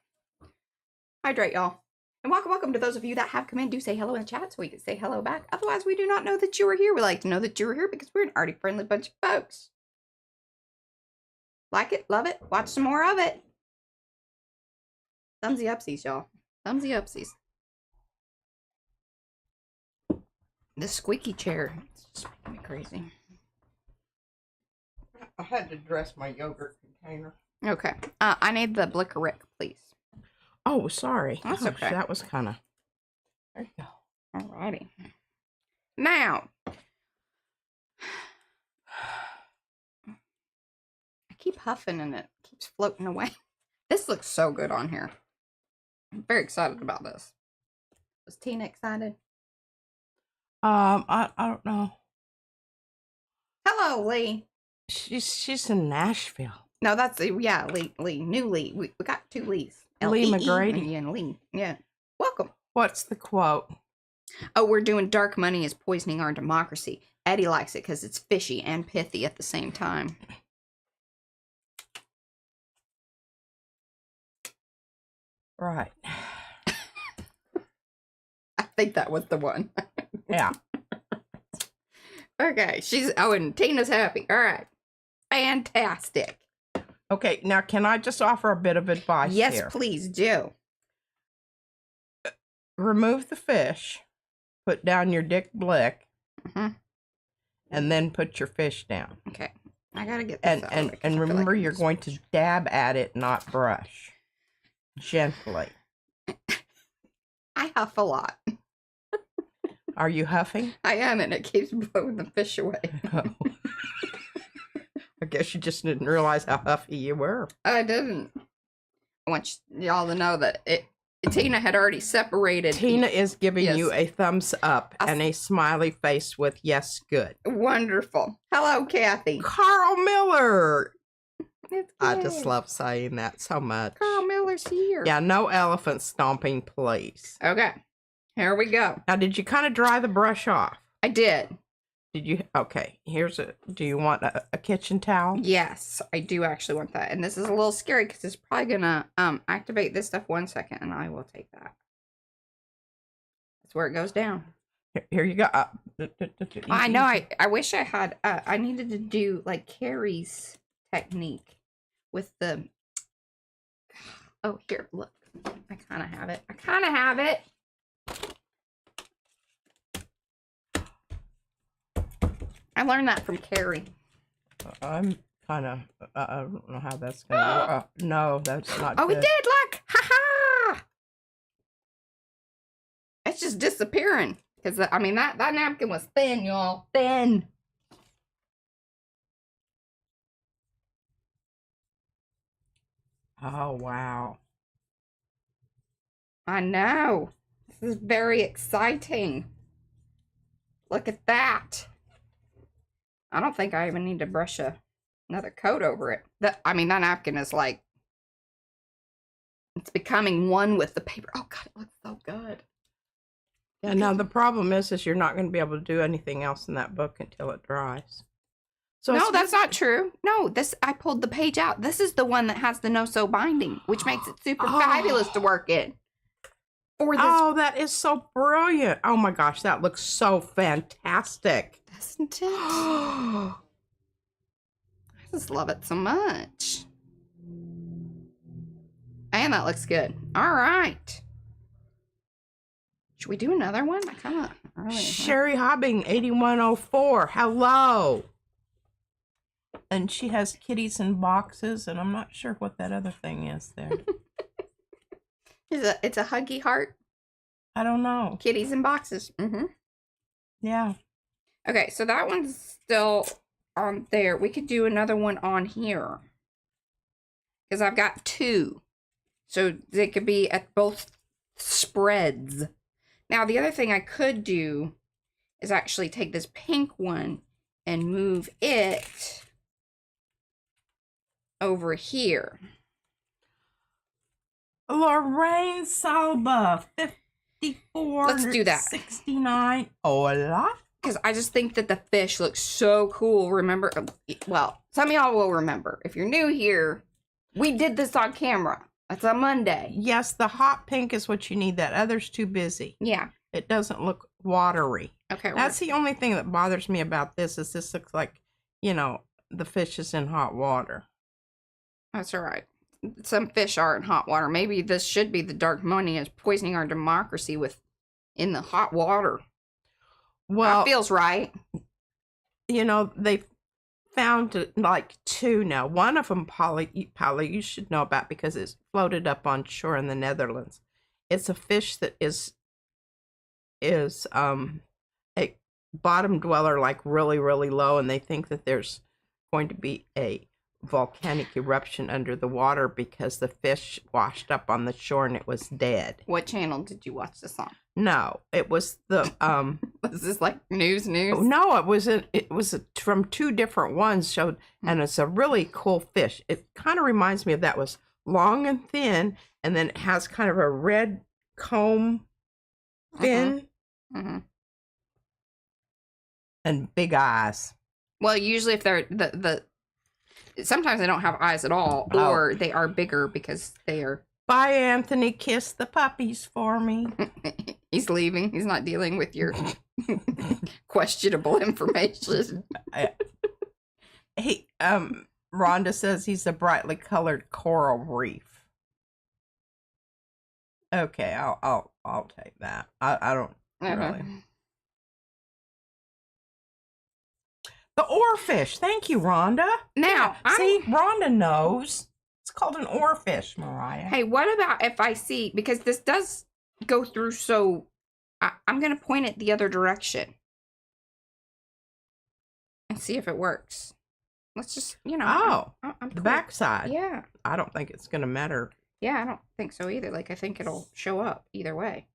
Hydrate, y'all. And welcome to those of you that have come in. Do say hello in the chat so we can say hello back. Otherwise, we do not know that you are here. We like to know that you are here because we're an arty-friendly bunch of folks. Like it, love it, watch some more of it. Thumbsy upsies, y'all. Thumbsy upsies. This squeaky chair, it's just making me crazy. I had to dress my yogurt container. Okay. I need the Blick, please. Oh, sorry. That's okay. That was kind of... There you go. Alrighty. Now. I keep huffing and it keeps floating away. This looks so good on here. I'm very excited about this. Was Tina excited? I don't know. Hello, Lee. She's in Nashville. No, that's yeah, Lee. New Lee. We got two Lees. Lee McGrady. And Lee. Yeah. Welcome. What's the quote? Oh, we're doing dark money is poisoning our democracy. Eddie likes it because it's fishy and pithy at the same time. Right. I think that was the one. Yeah. Okay. and Tina's happy. All right. Fantastic. Okay, now can I just offer a bit of advice here? Yes, please do. Remove the fish, put down your Dick Blick, and then put your fish down. Okay. I gotta get this out. And remember, you're going to dab at it, not brush. Gently. I huff a lot. Are you huffing? I am, and it keeps blowing the fish away. Oh. I guess you just didn't realize how huffy you were. I didn't. I want y'all to know that Tina had already separated. Tina is giving you a thumbs up and a smiley face with yes, good. Wonderful. Hello, Kathy. Carl Miller. I good. just love saying that so much. Carl Miller's here. Yeah, no elephant stomping, please. Okay. Here we go. Now, did you kind of dry the brush off? I did. Did you? Okay, do you want a kitchen towel? Yes, I do actually want that. And this is a little scary because it's probably going to activate this stuff 1 second, and I will take that. That's where it goes down. Here you go. I know. I wish I had. I needed to do like Carrie's technique with the. Oh, here, look. I kind of have it. I learned that from Carrie. I'm trying to. I don't know how that's gonna work. No, that's not. Oh, good. we did! Look! Ha ha! It's just disappearing. Because, I mean, that napkin was thin, y'all. Thin. Oh, wow. I know. This is very exciting. Look at that. I don't think I even need to brush another coat over it. I mean, that napkin is like, it's becoming one with the paper. Oh, God, it looks so good. Yeah, now the problem is you're not going to be able to do anything else in that book until it dries. So no, that's not true. No, I pulled the page out. This is the one that has the no-sew binding, which makes it super fabulous to work in. Oh, that is so brilliant. Oh my gosh, that looks so fantastic. Doesn't it? I just love it so much. And that looks good. All right. Should we do another one? I kind of... Sherry Hobbing, 8104. Hello. And she has kitties in boxes, and I'm not sure what that other thing is there. It's a huggy heart. I don't know. Kitties in boxes. Mm-hmm. Yeah. Okay, so that one's still on there. We could do another one on here. Because I've got two. So they could be at both spreads. Now, the other thing I could do is actually take this pink one and move it over here. Lorraine Salba, 54. Let's do that. 69. Hola. Because I just think that the fish looks so cool. Remember, well, some of y'all will remember. If you're new here, we did this on camera. That's a Monday. Yes, the hot pink is what you need. That other's too busy. Yeah. It doesn't look watery. Okay. That's the only thing that bothers me about this is this looks like, you know, the fish is in hot water. That's all right. Some fish are in hot water. Maybe this should be the dark money is poisoning our democracy with in the hot water. Well, that feels right. You know, they found like two now. One of them, Polly, you should know about because it's floated up on shore in the Netherlands. It's a fish that is a bottom dweller, like really, really low, and they think that there's going to be a volcanic eruption under the water because the fish washed up on the shore and it was dead. What channel did you watch this on? No, it was the was this like news? No, it was from two different ones showed, and it's a really cool fish. It kind of reminds me of that. Was long and thin, and then it has kind of a red comb fin and big eyes. Well, usually if they're sometimes they don't have eyes at all, or they are bigger because they are. Bye, Anthony. Kiss the puppies for me. He's leaving. He's not dealing with your questionable information. Rhonda says he's a brightly colored coral reef. Okay, I'll take that. I don't really. The oarfish. Thank you, Rhonda. Now, see, Rhonda knows. It's called an oarfish, Mariah. Hey, what about if I see, because this does go through, so I'm going to point it the other direction and see if it works. Let's just, you know. I'm the backside. Yeah. I don't think it's going to matter. Yeah, I don't think so either. Like, I think it'll show up either way.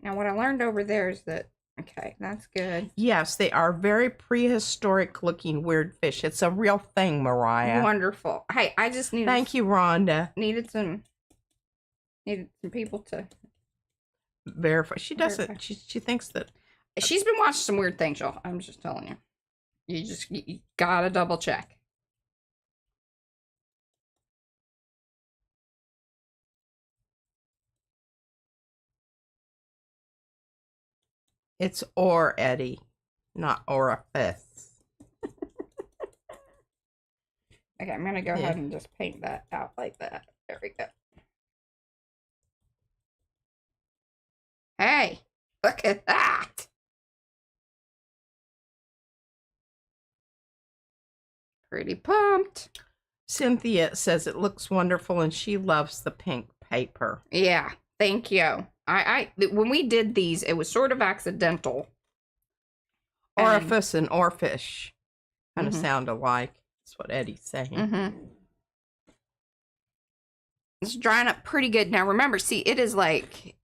Now, what I learned over there is that, okay, that's good. Yes, they are very prehistoric looking weird fish. It's a real thing, Mariah. Wonderful. Hey, I just needed... Thank you, Rhonda. Needed some people to... verify. She doesn't. She thinks that... She's been watching some weird things, y'all. I'm just telling you. You gotta double check. It's or Eddie, not orifice. Okay, I'm gonna go ahead and just paint that out like that. There we go. Hey, look at that. Pretty pumped. Cynthia says it looks wonderful and she loves the pink paper. Yeah, thank you. When we did these, it was sort of accidental. Orifice and orfish kind of sound alike. That's what Eddie's saying. Mm-hmm. It's drying up pretty good. Now remember, see, it is like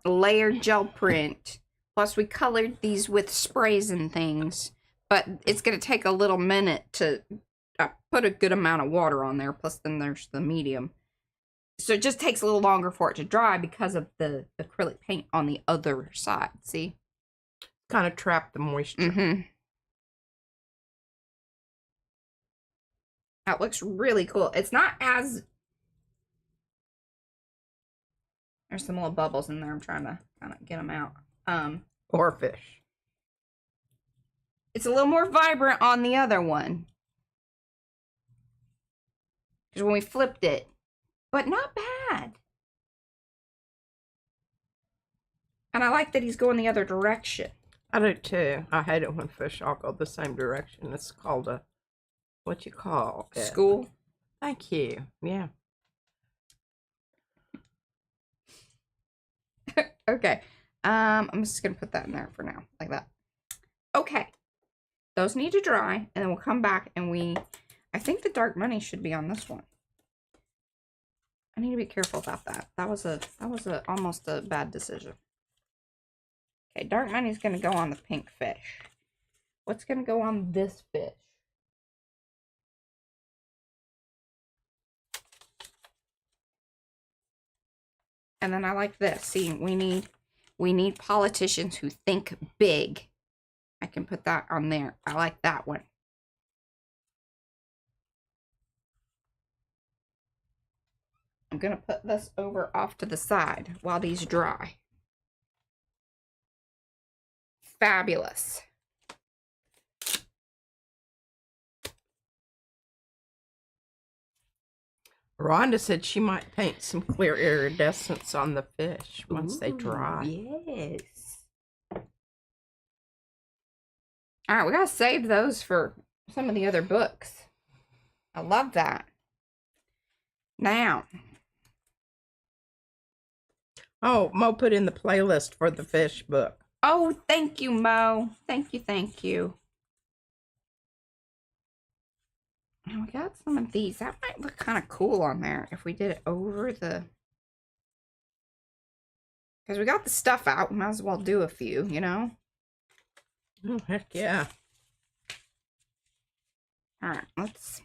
layered gel print. Plus we colored these with sprays and things. But it's going to take a little minute to put a good amount of water on there. Plus then there's the medium. So it just takes a little longer for it to dry because of the acrylic paint on the other side. See? Kind of trap the moisture. Mm-hmm. That looks really cool. It's not as... There's some little bubbles in there. I'm trying to kind of get them out. Orfish. It's a little more vibrant on the other one. Because when we flipped it. But not bad. And I like that he's going the other direction. I do too. I hate it when fish all go the same direction. It's called a... What you call it? School. Thank you. Yeah. Okay. I'm just going to put that in there for now. Like that. Okay. Those need to dry. And then we'll come back and I think the dark money should be on this one. I need to be careful about that. That was almost a bad decision. Okay. Dark money is going to go on the pink fish. What's going to go on this fish? And then I like this. See, we need politicians who think big. I can put that on there. I like that one. I'm going to put this over off to the side while these dry. Fabulous. Rhonda said she might paint some clear iridescence on the fish once they dry. Yes. All right, we got to save those for some of the other books. I love that. Now. Oh, Mo put in the playlist for the fish book. Oh, thank you, Mo. Thank you, thank you. And we got some of these. That might look kind of cool on there if we did it over the... Because we got the stuff out. We might as well do a few, you know? Oh, heck yeah. Alright, let's...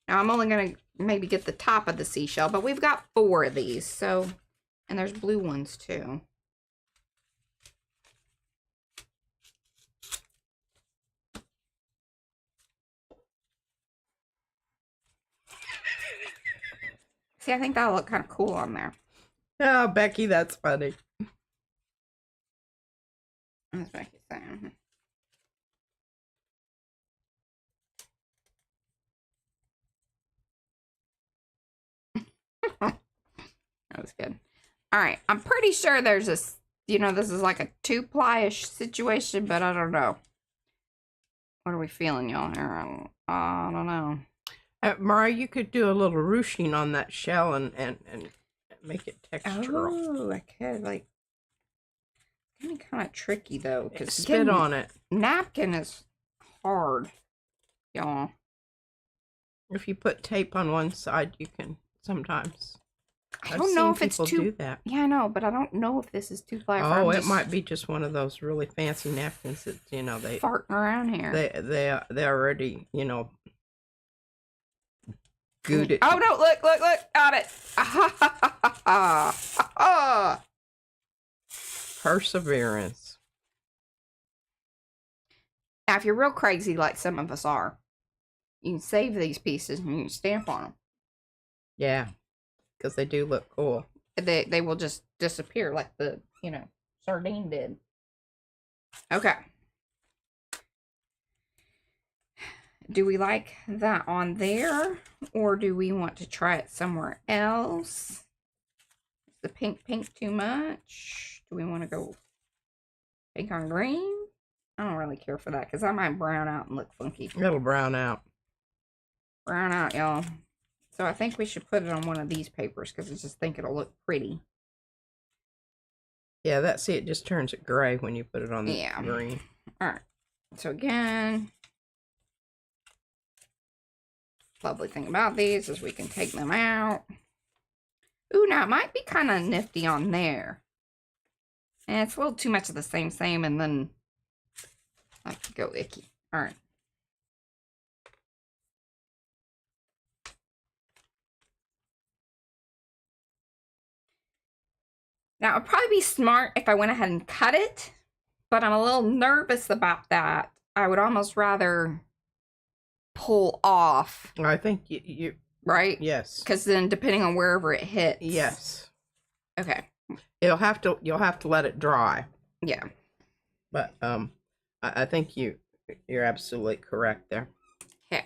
Now, I'm only going to maybe get the top of the seashell, but we've got 4 of these, so... And there's blue ones, too. See, I think that'll look kind of cool on there. Oh, Becky, that's funny. That's Becky saying. That was good. All right, I'm pretty sure there's a, you know, this is like a 2-ply-ish situation, but I don't know. What are we feeling, y'all? I don't know. Mariah, you could do a little ruching on that shell and make it textural. Oh, I could, like, it's kind of tricky, though. Because spit on it. Napkin is hard, y'all. If you put tape on one side, you can sometimes. I don't know if it's too... do that. Yeah, I know, but I don't know if this is 2-ply. Oh, it might be just one of those really fancy napkins that, you know, they... Farting around here. They already, you know... Good it. Oh no, look, got it. Perseverance. Now, if you're real crazy like some of us are, you can save these pieces and you can stamp on them. Yeah, because they do look cool. They will just disappear like the, you know, sardine did. Okay. Do we like that on there, or do we want to try it somewhere else? Is the pink too much? Do we want to go pink on green? I don't really care for that because I might brown out and look funky. It'll brown out. Brown out, y'all. So I think we should put it on one of these papers because I just think it'll look pretty. Yeah, see, it just turns it gray when you put it on the green. All right. So again, lovely thing about these is we can take them out. Ooh, now it might be kind of nifty on there. And it's a little too much of the same, and then I could go icky. All right. Now, it'd probably be smart if I went ahead and cut it, but I'm a little nervous about that. I would almost rather pull off. I think you right? Yes. Because then, depending on wherever it hits. Yes. Okay. You'll have to let it dry. Yeah. But I think you're absolutely correct there. Okay.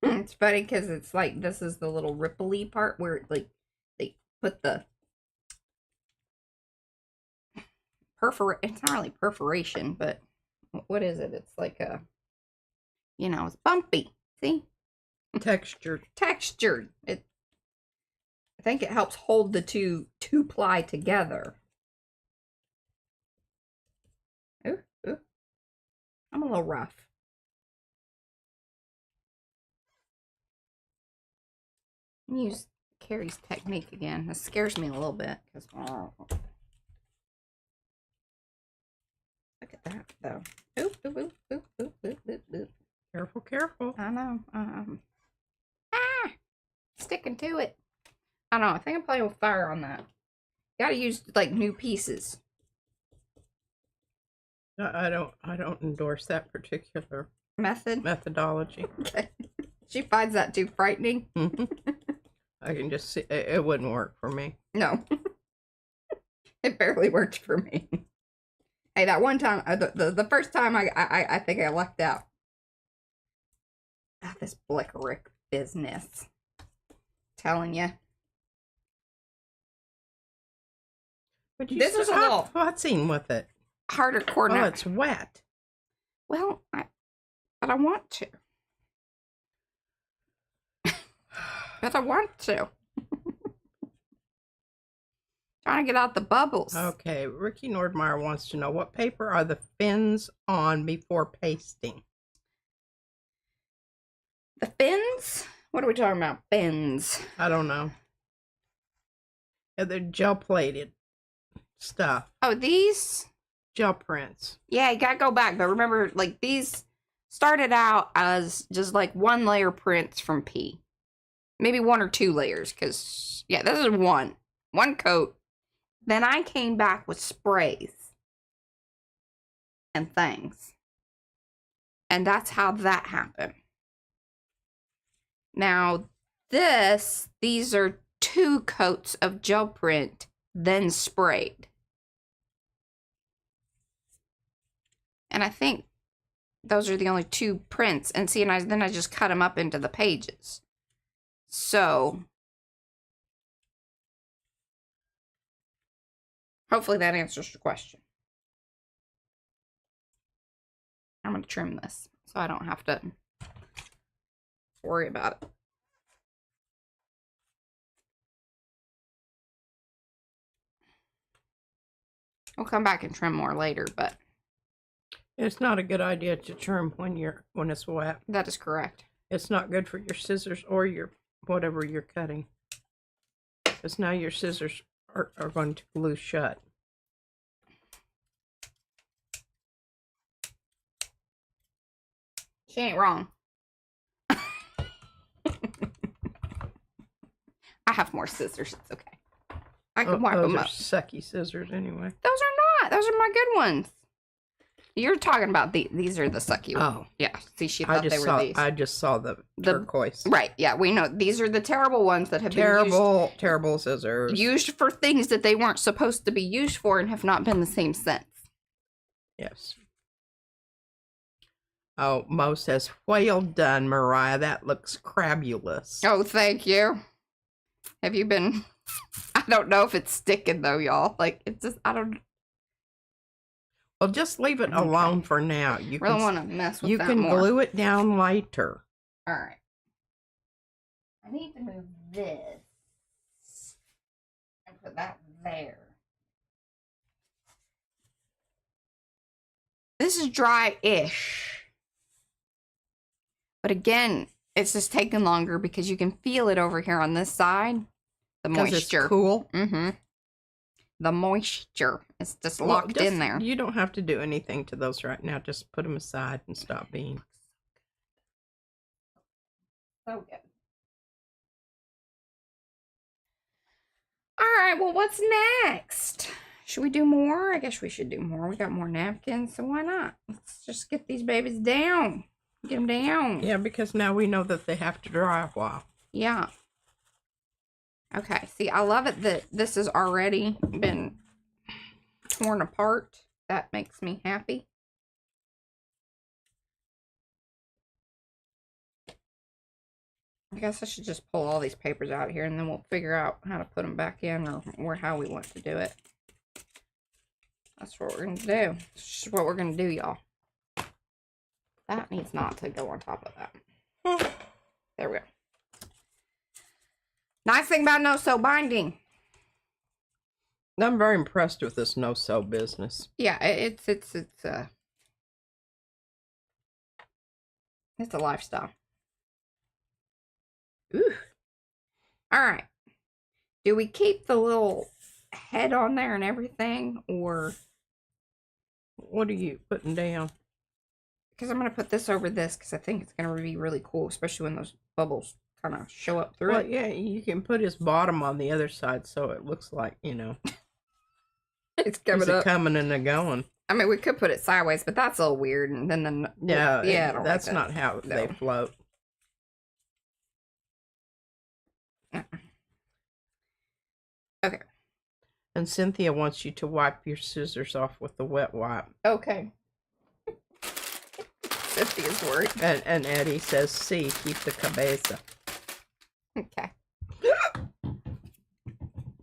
It's funny because it's like this is the little ripply part where it, like they put the it's not really perforation, but what is it? It's like a, it's bumpy. See? Textured. I think it helps hold the two ply together. Ooh. I'm a little rough. Use Carrie's technique again. This scares me a little bit because look at that though. Oop. Careful. I know. Sticking to it. I don't know. I think I'm playing with fire on that. Gotta use like new pieces. I don't endorse that particular methodology. Okay. She finds that too frightening. I can just see it wouldn't work for me. No. It barely worked for me. Hey, that one time, the first time I think I lucked out. Ah, this Blick business. Telling you. But this is a little futzing with it. Harder corner. Oh, it's wet. Well, but I want to. But I want to. Trying to get out the bubbles. Okay, Ricky Nordmeyer wants to know what paper are the fins on before pasting? The fins? What are we talking about? Fins. I don't know. Yeah, they're gel plated stuff. Oh, these? Gel prints. Yeah, you gotta go back. But remember, like, these started out as just like one layer prints from P. Maybe one or two layers, because, yeah, this is one coat. Then I came back with sprays and things. And that's how that happened. Now, these are 2 coats of gel print, then sprayed. And I think those are the only 2 prints. And see, then I just cut them up into the pages. So, hopefully that answers your question. I'm going to trim this so I don't have to worry about it. We'll come back and trim more later, but it's not a good idea to trim when it's wet. That is correct. It's not good for your scissors or your whatever you're cutting, because now your scissors are going to glue shut. She ain't wrong. I have more scissors. It's okay. I can wipe them up. Those are sucky scissors anyway. Those are not. Those are my good ones. You're talking about these are the sucky ones. Oh. Yeah. See, she thought they were these. I just saw the turquoise. Right. Yeah, we know. These are the terrible ones that have been terrible scissors. Used for things that they weren't supposed to be used for and have not been the same since. Yes. Oh, Mo says, well done, Mariah. That looks crabulous. Oh, thank you. Have you been... I don't know if it's sticking, though, y'all. Like, it's just... I don't... Well, just leave it alone for now. You really want to mess with that more. You can glue it down later. All right. I need to move this and put that there. This is dry-ish. But again, it's just taking longer because you can feel it over here on this side. The moisture. It's cool. Mm-hmm. The moisture is just locked in there. You don't have to do anything to those right now. Just put them aside and stop being. So good. All right, well, what's next? Should we do more? I guess we should do more. We got more napkins, so why not? Let's just get these babies down. Get them down. Yeah, because now we know that they have to dry a while. Yeah. Okay, see, I love it that this has already been torn apart. That makes me happy. I guess I should just pull all these papers out here and then we'll figure out how to put them back in or how we want to do it. That's what we're going to do. This is what we're going to do, y'all. That needs not to go on top of that. There we go. Nice thing about no-sew binding. I'm very impressed with this no-sew business. Yeah, it's a lifestyle. Ooh. All right. Do we keep the little head on there and everything, or what are you putting down? Because I'm going to put this over this because I think it's going to be really cool, especially when those bubbles kind of show up through it. Yeah, you can put his bottom on the other side so it looks like, you know, it's coming up. Coming and a going. I mean, we could put it sideways, but that's a little weird. And then that's not how they float. Okay. And Cynthia wants you to wipe your scissors off with the wet wipe. Okay. Cynthia's worried. And Eddie says, "See, keep the cabeza." Okay.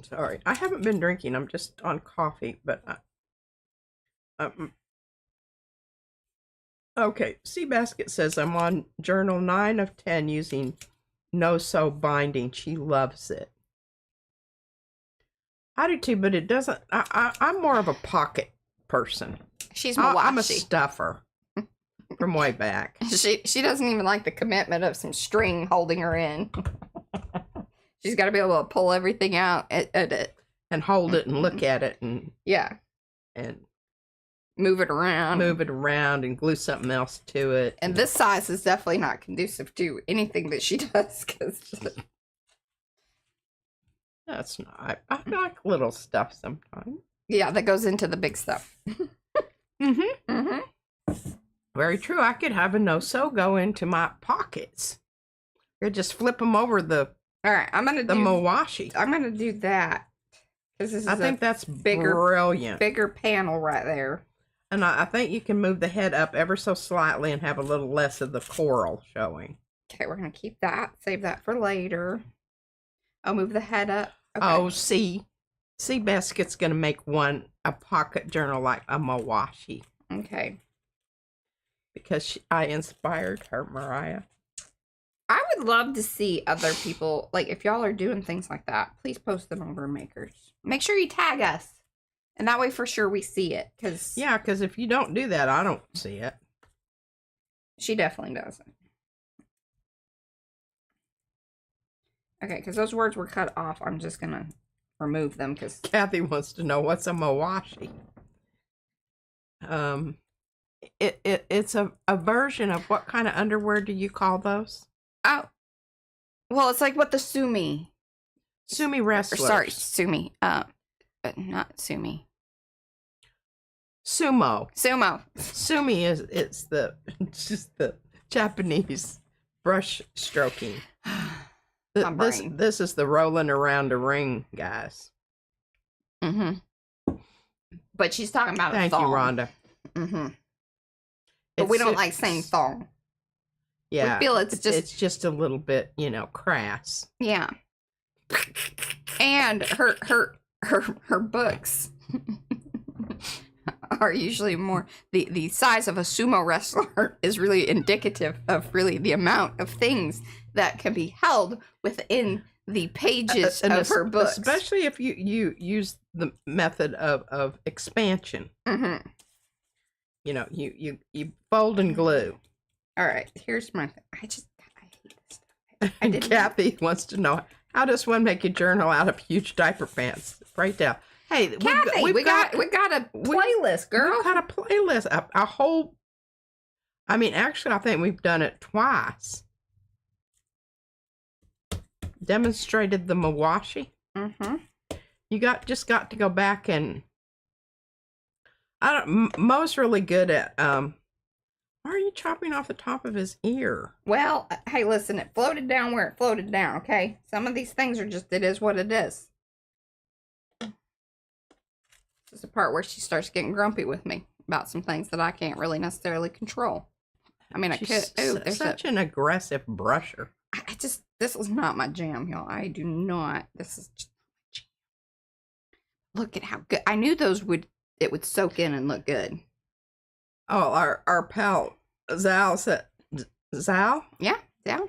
Sorry, I haven't been drinking. I'm just on coffee, but okay. Seabasket says I'm on journal 9 of 10 using no-sew binding. She loves it. I do too, but it doesn't. I'm more of a pocket person. She's Mawashi. I'm a stuffer from way back. She doesn't even like the commitment of some string holding her in. She's got to be able to pull everything out at it. And hold it and look at it and and move it around. And glue something else to it. And this size is definitely not conducive to anything that she does. That's not. I like little stuff sometimes. Yeah, that goes into the big stuff. Very true. I could have a no-sew go into my pockets. I could just flip them over the. All right, I'm gonna do Mawashi. I'm gonna do that because I think that's brilliant. Bigger panel right there. And I think you can move the head up ever so slightly and have a little less of the coral showing. Okay, we're gonna keep that. Save that for later. I'll move the head up. Okay. Oh, Seabasket's gonna make a pocket journal like a Mawashi. Okay. Because I inspired her, Mariah. I would love to see other people, like, if y'all are doing things like that, please post them over Makers. Make sure you tag us. And that way, for sure, we see it. Yeah, because if you don't do that, I don't see it. She definitely doesn't. Okay, because those words were cut off. I'm just going to remove them. Because Kathy wants to know, what's a Mawashi? It's a version of what kind of underwear do you call those? Oh, well, it's like what the Sumi wrestlers. Sorry, Sumi. Not Sumi. Sumo. Sumo. Sumi is it's just the Japanese brush stroking. This is the rolling around a ring, guys. Mm-hmm. But she's talking about Thank a thong. you, Rhonda. Mm-hmm. But we don't like saying thong. Yeah. We feel it's just a little bit, crass. Yeah. And her books are usually more the size of a sumo wrestler is really indicative of really the amount of things that can be held within the pages of her books. Especially if you use the method of expansion. Mm-hmm. You fold and glue. All right, here's my thing. I hate this stuff. Kathy wants to know, how does one make a journal out of huge diaper pants? Right down. Hey, Kathy, we got a playlist, girl. We've got a playlist, a whole. I mean, actually, I think we've done it twice. Demonstrated the mawashi. Mm-hmm. You just got to go back and. Mo's really good at. Why are you chopping off the top of his ear? Well, hey, listen, it floated down where it floated down, okay? Some of these things are just, it is what it is. This is the part where she starts getting grumpy with me about some things that I can't really necessarily control. I mean, She's such an aggressive brusher. This is not my jam, y'all. I do not. This is just my jam. Look at how good. I knew it would soak in and look good. Oh, our pal Zal said, Zal? Yeah, Zal.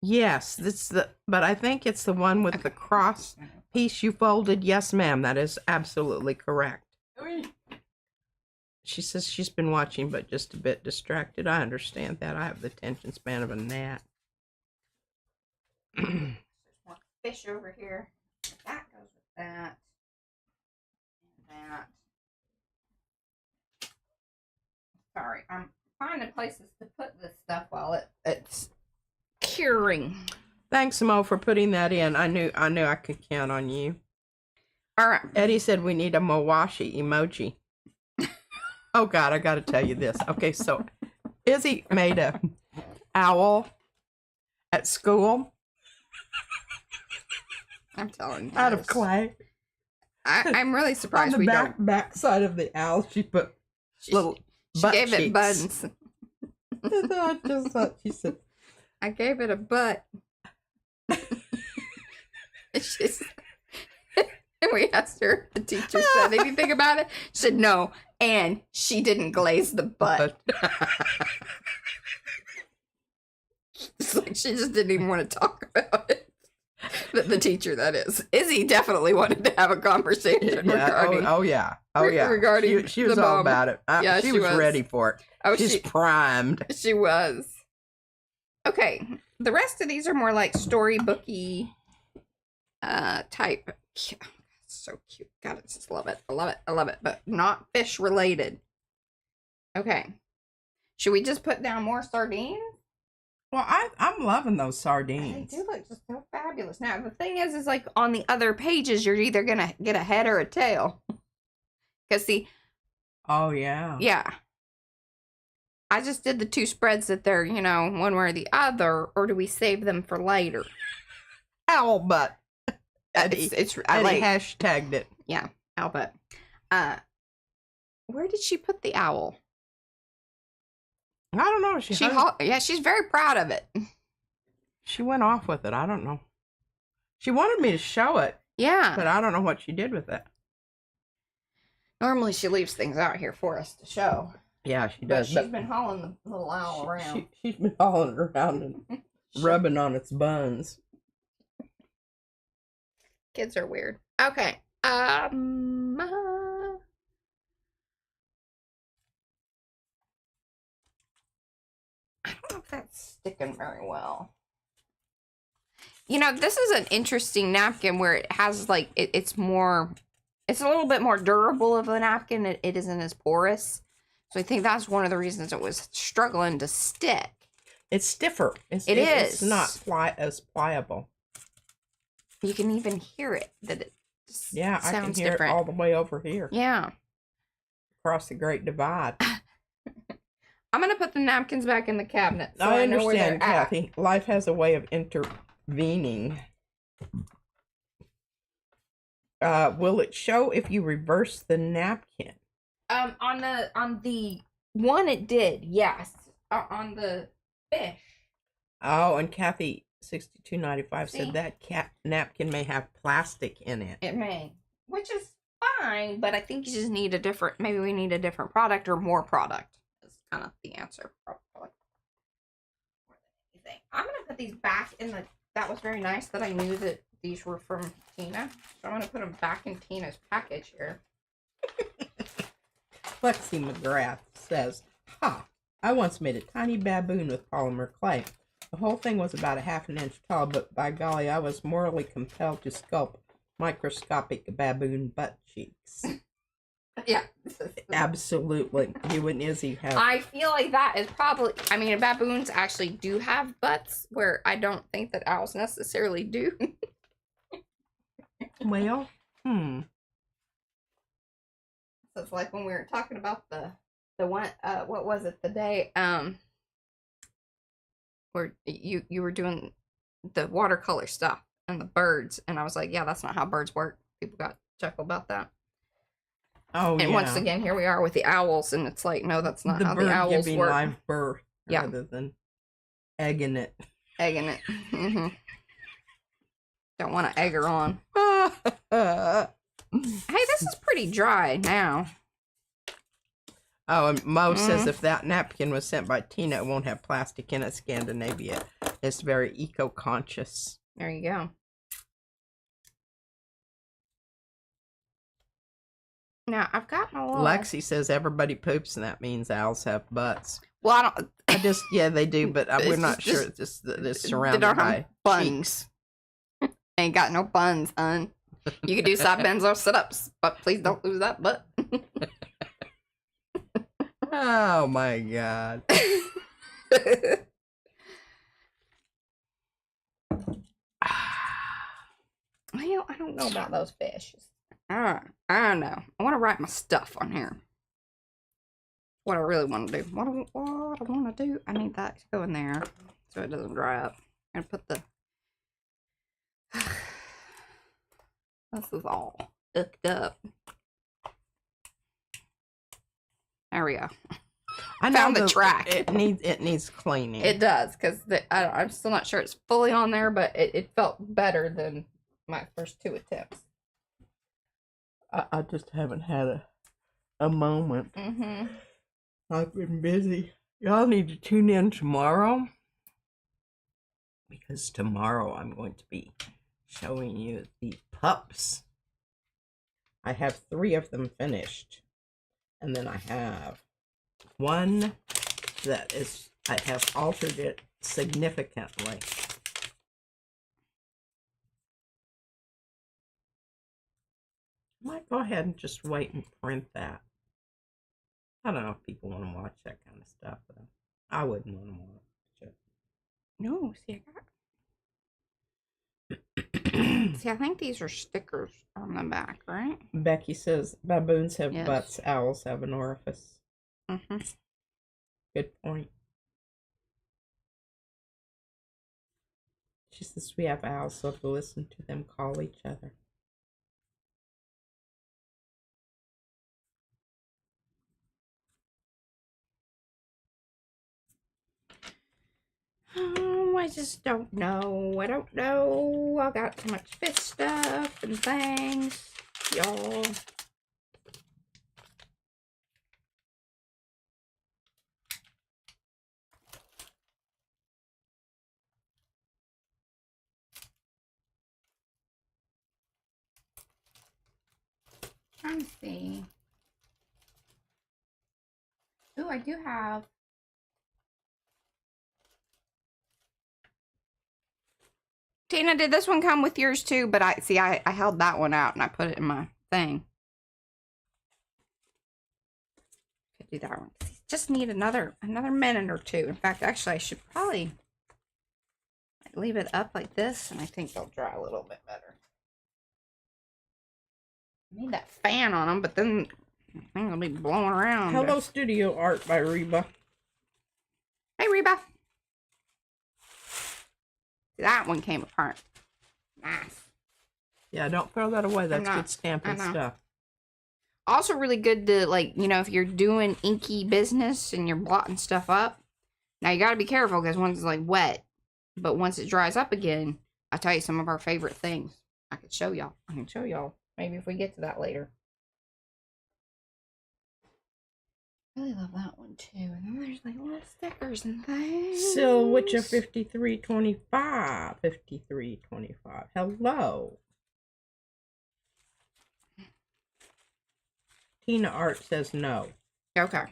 Yes, but I think it's the one with the cross piece you folded. Yes, ma'am, that is absolutely correct. She says she's been watching, but just a bit distracted. I understand that. I have the attention span of a gnat. There's more fish over here. That goes with that. And that. Sorry, I'm finding places to put this stuff while it's curing. Thanks, Mo, for putting that in. I knew I could count on you. All right. Eddie said we need a mawashi emoji. Oh God, I got to tell you this. Okay, so Izzy made a owl at school. I'm telling you, out of clay. I'm really surprised on the back side of the owl. She put little. She gave cheeks. it buttons. I just thought she said. I gave it a butt. We asked her, the teacher said anything about it. She said no, and she didn't glaze the butt. It's like she just didn't even want to talk about it. The teacher, that is. Izzy definitely wanted to have a conversation regarding. Oh yeah. Regarding she was all about it. Yeah, she was ready for it. Oh, she's primed. She was. Okay, the rest of these are more like storybooky type. Yeah, so cute. God, I just love it. I love it. But not fish related. Okay. Should we just put down more sardines? Well, I'm loving those sardines. They do look just so fabulous. Now, the thing is like on the other pages, you're either going to get a head or a tail. Because see. Oh, yeah. Yeah. I just did the two spreads that they're, one way or the other. Or do we save them for later? Owl butt. Eddie hashtagged it. Yeah, owl butt. Where did she put the owl? I don't know. She's very proud of it. She went off with it. I don't know. She wanted me to show it. Yeah. But I don't know what she did with it. Normally she leaves things out here for us to show. Yeah, she does. But she's been hauling the little owl around. She's been hauling it around and rubbing on its buns. Kids are weird. Okay. I don't know if that's sticking very well. This is an interesting napkin where it has like it's a little bit more durable of a napkin. It isn't as porous. So I think that's one of the reasons it was struggling to stick. It's stiffer. It is. It's not as pliable. You can even hear it that Just Yeah, I can sounds hear different. it all the way over here. Yeah. Across the Great Divide. I'm going to put the napkins back in the cabinet so I know where they're understand, Kathy. Life has a way of intervening. Will it show if you reverse the napkin? On the one it did, yes. On the fish. Oh, and Kathy 6295 See? said that napkin may have plastic in it. It may, which is fine, but I think you just need a different. Maybe we need a different product or more product. Is kind of the answer, probably. More than anything. I'm gonna put these back in the. That was very nice that I knew that these were from Tina, so I'm gonna put them back in Tina's package here. Lexi McGrath says, "Ha! I once made a tiny baboon with polymer clay. The whole thing was about a half an inch tall, but by golly, I was morally compelled to sculpt microscopic baboon butt cheeks." Yeah. Absolutely. You and Izzy have. I feel like that is probably. I mean, baboons actually do have butts, where I don't think that owls necessarily do. Well, So it's like when we were talking about the one. What was it? The day where you were doing the watercolor stuff and the birds, and I was like, yeah, that's not how birds work. People got chuckle about that. Oh, and once again, here we are with the owls, and it's like, no, that's not how the owls giving work. live birth rather than egging it. Egging it. Mm-hmm. Don't want to egg her on. Hey, this is pretty dry now. Oh, and Mo says if that napkin was sent by Tina, it won't have plastic in it. Scandinavia is very eco-conscious. There you go. Now, I've gotten a little... Lexi says everybody poops, and that means owls have butts. Well, I don't... Yeah, they do, but we're not sure. It's just that it's surrounded by buns. Ain't got no buns, hun. You can do side bends or sit-ups, but please don't lose that butt. Oh, my God. Well, I don't know about those fishes. I don't know. I want to write my stuff on here. What I really want to do. What I want to do. I need that to go in there so it doesn't dry up. And put the... This is all hooked up. There we go. I found the track. It needs cleaning. It does, because I'm still not sure it's fully on there, but it felt better than my first two attempts. I just haven't had a moment. Mm-hmm. I've been busy. Y'all need to tune in tomorrow, because tomorrow I'm going to be showing you the pups. I have 3 of them finished, and then I have one that is, I have altered it significantly. I might go ahead and just wait and print that. I don't know if people want to watch that kind of stuff, but I wouldn't want to watch it. No, see, see, I think these are stickers on the back, right? Becky says baboons have Yes. butts, owls have an orifice. Mm-hmm. Good point. She says we have owls, so to listen to them call each other. Oh, I just don't know. I don't know. I got too much fish stuff and things, y'all. Trying to see. Oh, I do have. Tina, did this one come with yours too? But I held that one out and I put it in my thing. Could do that one. Just need another minute or two. In fact, actually, I should probably leave it up like this, and I think they'll dry a little bit better. I need that fan on them, but then I think it'll be blowing around. Hello, Studio Art by Reba. Hey, Reba. That one came apart. Nice. Yeah, don't throw that away. That's good stamping stuff. Also really good to, like, you know, if you're doing inky business and you're blotting stuff up. Now, you got to be careful because once it's, like, wet. But once it dries up again, I'll tell you some of our favorite things. I can show y'all. Maybe if we get to that later. I really love that one, too. And then there's, like, little stickers and things. Sil Witcher 5325. 5325. Hello. Tina Art says no. Okay. I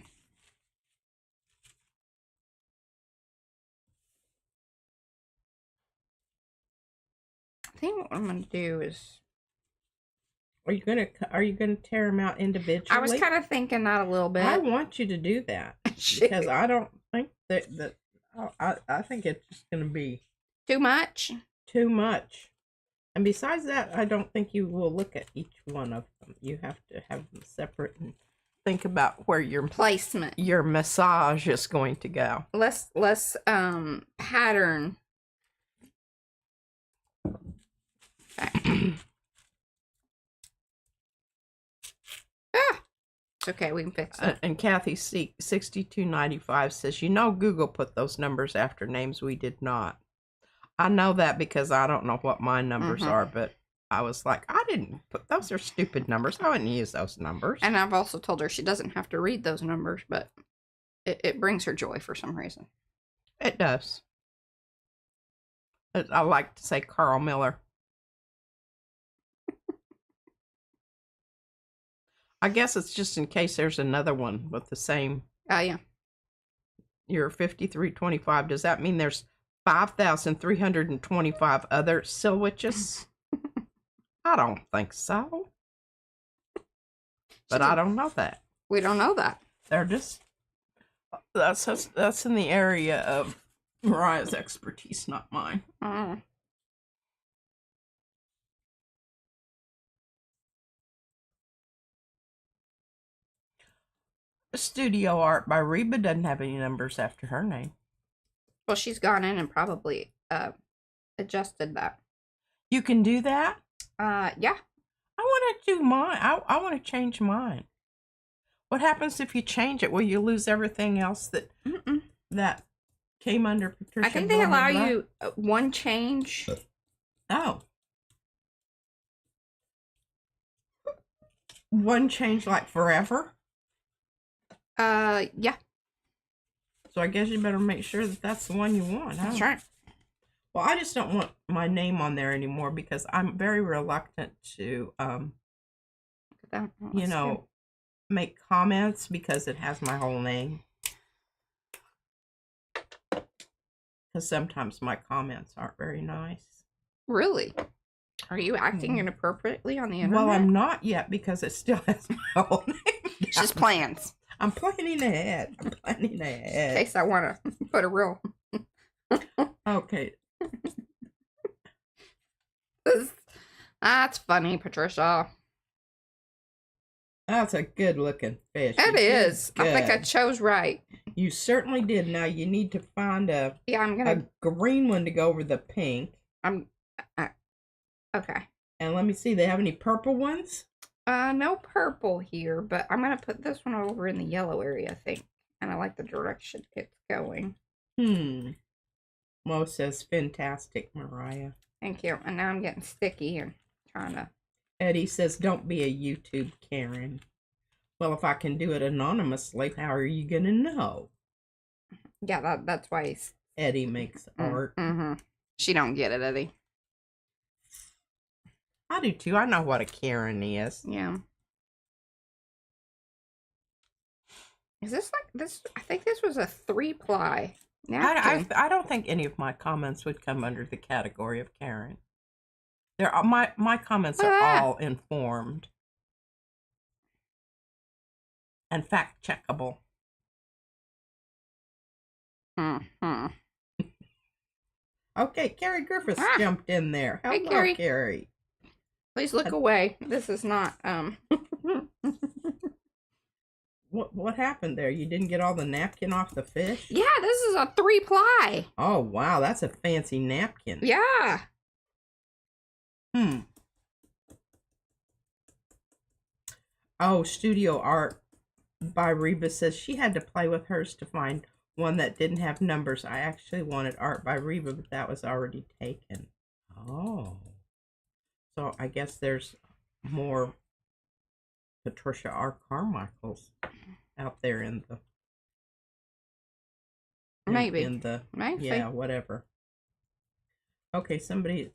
think what I'm gonna do is. Are you gonna tear them out individually? I was kind of thinking that a little bit. I want you to do that because I don't think that I think it's just gonna be too much. Too much. And besides that, I don't think you will look at each one of them. You have to have them separate and think about where your placement, your massage is going to go. Less pattern. It's okay, we can fix it. And Kathy 6295 says, you know, Google put those numbers after names. We did not. I know that because I don't know what my numbers are, but I was like, I didn't put, those are stupid numbers. I wouldn't use those numbers. And I've also told her she doesn't have to read those numbers, but it brings her joy for some reason. It does. I like to say Carl Miller. I guess it's just in case there's another one with the same. Oh, yeah. You're 5325. Does that mean there's 5,325 other Silwitches? I don't think so. But I don't know that. We don't know that. They're just, that's in the area of Mariah's expertise, not mine. Studio Art by Reba doesn't have any numbers after her name. Well, she's gone in and probably adjusted that. You can do that? Yeah. I want to do mine. I want to change mine. What happens if you change it? Will you lose everything else that that came under Patricia? I think they allow you one change. Oh. One change like forever? Yeah. So I guess you better make sure that that's the one you want. Huh? That's right. Well, I just don't want my name on there anymore because I'm very reluctant to, you know, make comments because it has my whole name. Because sometimes my comments aren't very nice. Really? Are you acting inappropriately on the internet? Well, I'm not yet because it still has my whole name. It's just plans. I'm planning ahead. In case I want to put a real... Okay. That's funny, Patricia. That's a good looking fish. It is. I think I chose right. You certainly did. Now you need to find a green one to go over the pink. Okay. And let me see. They have any purple ones? No purple here, but I'm gonna put this one over in the yellow area, I think. And I like the direction it's going. Mo says fantastic, Mariah. Thank you. And now I'm getting sticky and trying to. Eddie says, don't be a YouTube Karen. Well, if I can do it anonymously, how are you going to know? Yeah, that's why Eddie makes art. She don't get it, Eddie. I do too. I know what a Karen is. Yeah. Is this like this? I think this was a 3-ply. I don't think any of my comments would come under the category of Karen. My comments are all informed and fact checkable. Okay, Carrie Griffiths jumped in there. Hello, hey, Carrie. Please look away. This is not, What happened there? You didn't get all the napkin off the fish? Yeah, this is a 3-ply. Oh, wow. That's a fancy napkin. Yeah. Oh, Studio Art by Reba says she had to play with hers to find one that didn't have numbers. I actually wanted Art by Reba, but that was already taken. Oh. So I guess there's more Patricia R. Carmichael's out there in the... Maybe. Maybe. Yeah, whatever. Okay, somebody...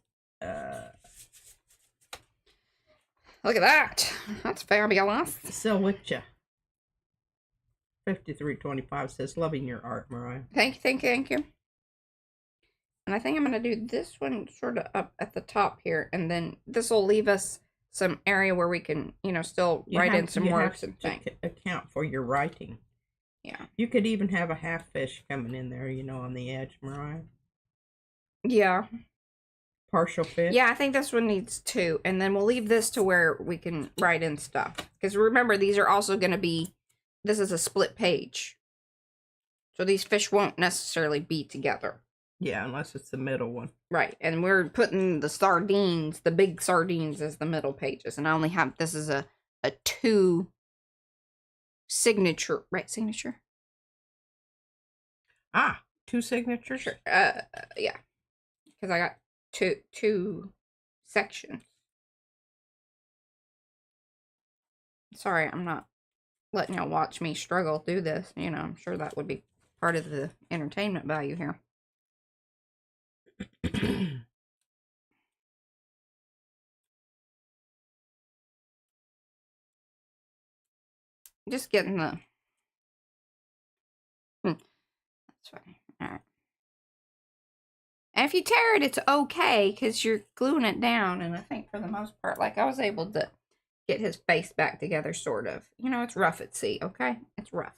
Look at that. That's fabulous. Selwitcha 5325 says, loving your art, Mariah. Thank you. And I think I'm going to do this one sort of up at the top here. And then this will leave us some area where we can, still write in some words and things. Account for your writing. Yeah. You could even have a half fish coming in there, on the edge, Mariah. Yeah. Partial fish. Yeah, I think this one needs 2. And then we'll leave this to where we can write in stuff. Because remember, these are also going to be, this is a split page. So these fish won't necessarily be together. Yeah, unless it's the middle one. Right. And we're putting the sardines, the big sardines, as the middle pages. And I only have, this is a 2 signature, right? Signature? Ah, 2 signatures? Sure. Yeah. Because I got two sections. Sorry, I'm not letting y'all watch me struggle through this. I'm sure that would be part of the entertainment value here. Just getting the... That's fine. Alright. And if you tear it, it's okay, because you're gluing it down, and I think for the most part, like, I was able to get his face back together, sort of. It's rough at sea, okay? It's rough.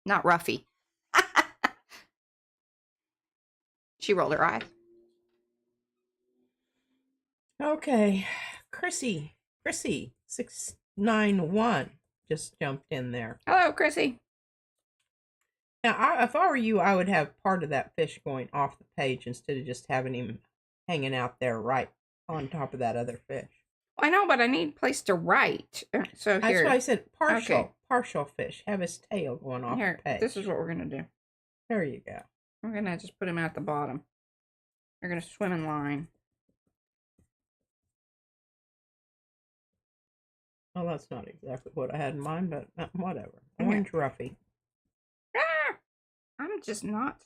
Not roughy. She rolled her eyes. Okay. Chrissy 691 just jumped in there. Hello, Chrissy. Now, if I were you, I would have part of that fish going off the page instead of just having him hanging out there right on top of that other fish. I know, but I need a place to write. So that's here. why I said partial fish. Have his tail going off the page. This is what we're going to do. There you go. We're going to just put him at the bottom. They're going to swim in line. Well, that's not exactly what I had in mind, but whatever. Orange Ruffy. Ah! I'm just not...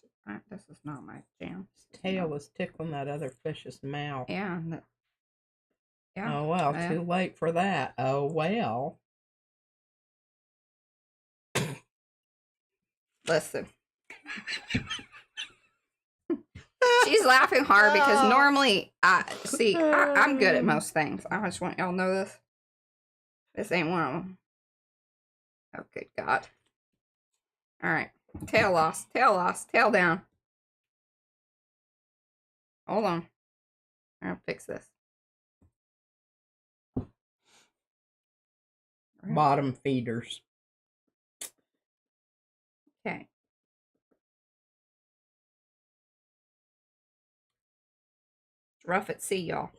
this is not my jam. His tail is tickling that other fish's mouth. Yeah. Yeah. Oh, well, too late for that. Oh, well. Listen. She's laughing hard because normally, I'm good at most things. I just want y'all to know this. This ain't one of them. Oh, good God. All right. Tail lost. Tail down. Hold on. I'll fix this. Bottom feeders. Okay. It's rough at sea, y'all.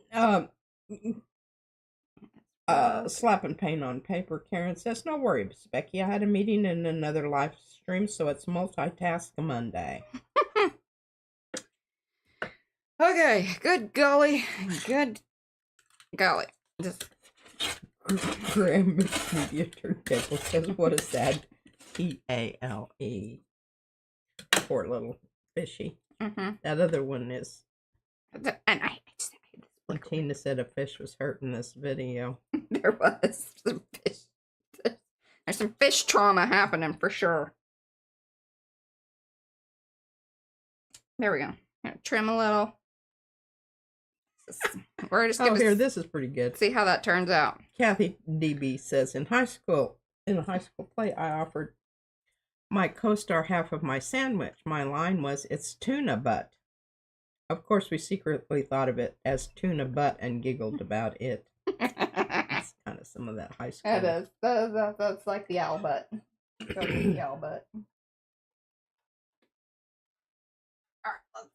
Slapping paint on paper. Karen says, no worries, Becky. I had a meeting in another live stream, so it's multitask Monday. Okay, good golly. Good golly. Just... Graham Media Turntable says, what is that? T-A-L-E. Poor little fishy. That other one is... And I just... Tina said a fish was hurt in this video. There was some fish. There's some fish trauma happening for sure. There we go. Trim a little. We're just gonna here, this is pretty good. See how that turns out. Kathy DB says, in a high school play, I offered my co-star half of my sandwich. My line was, it's tuna butt. Of course, we secretly thought of it as tuna butt and giggled about it. It's kind of some of that high school. It is. That's like the owl butt. So the owl butt. Alright,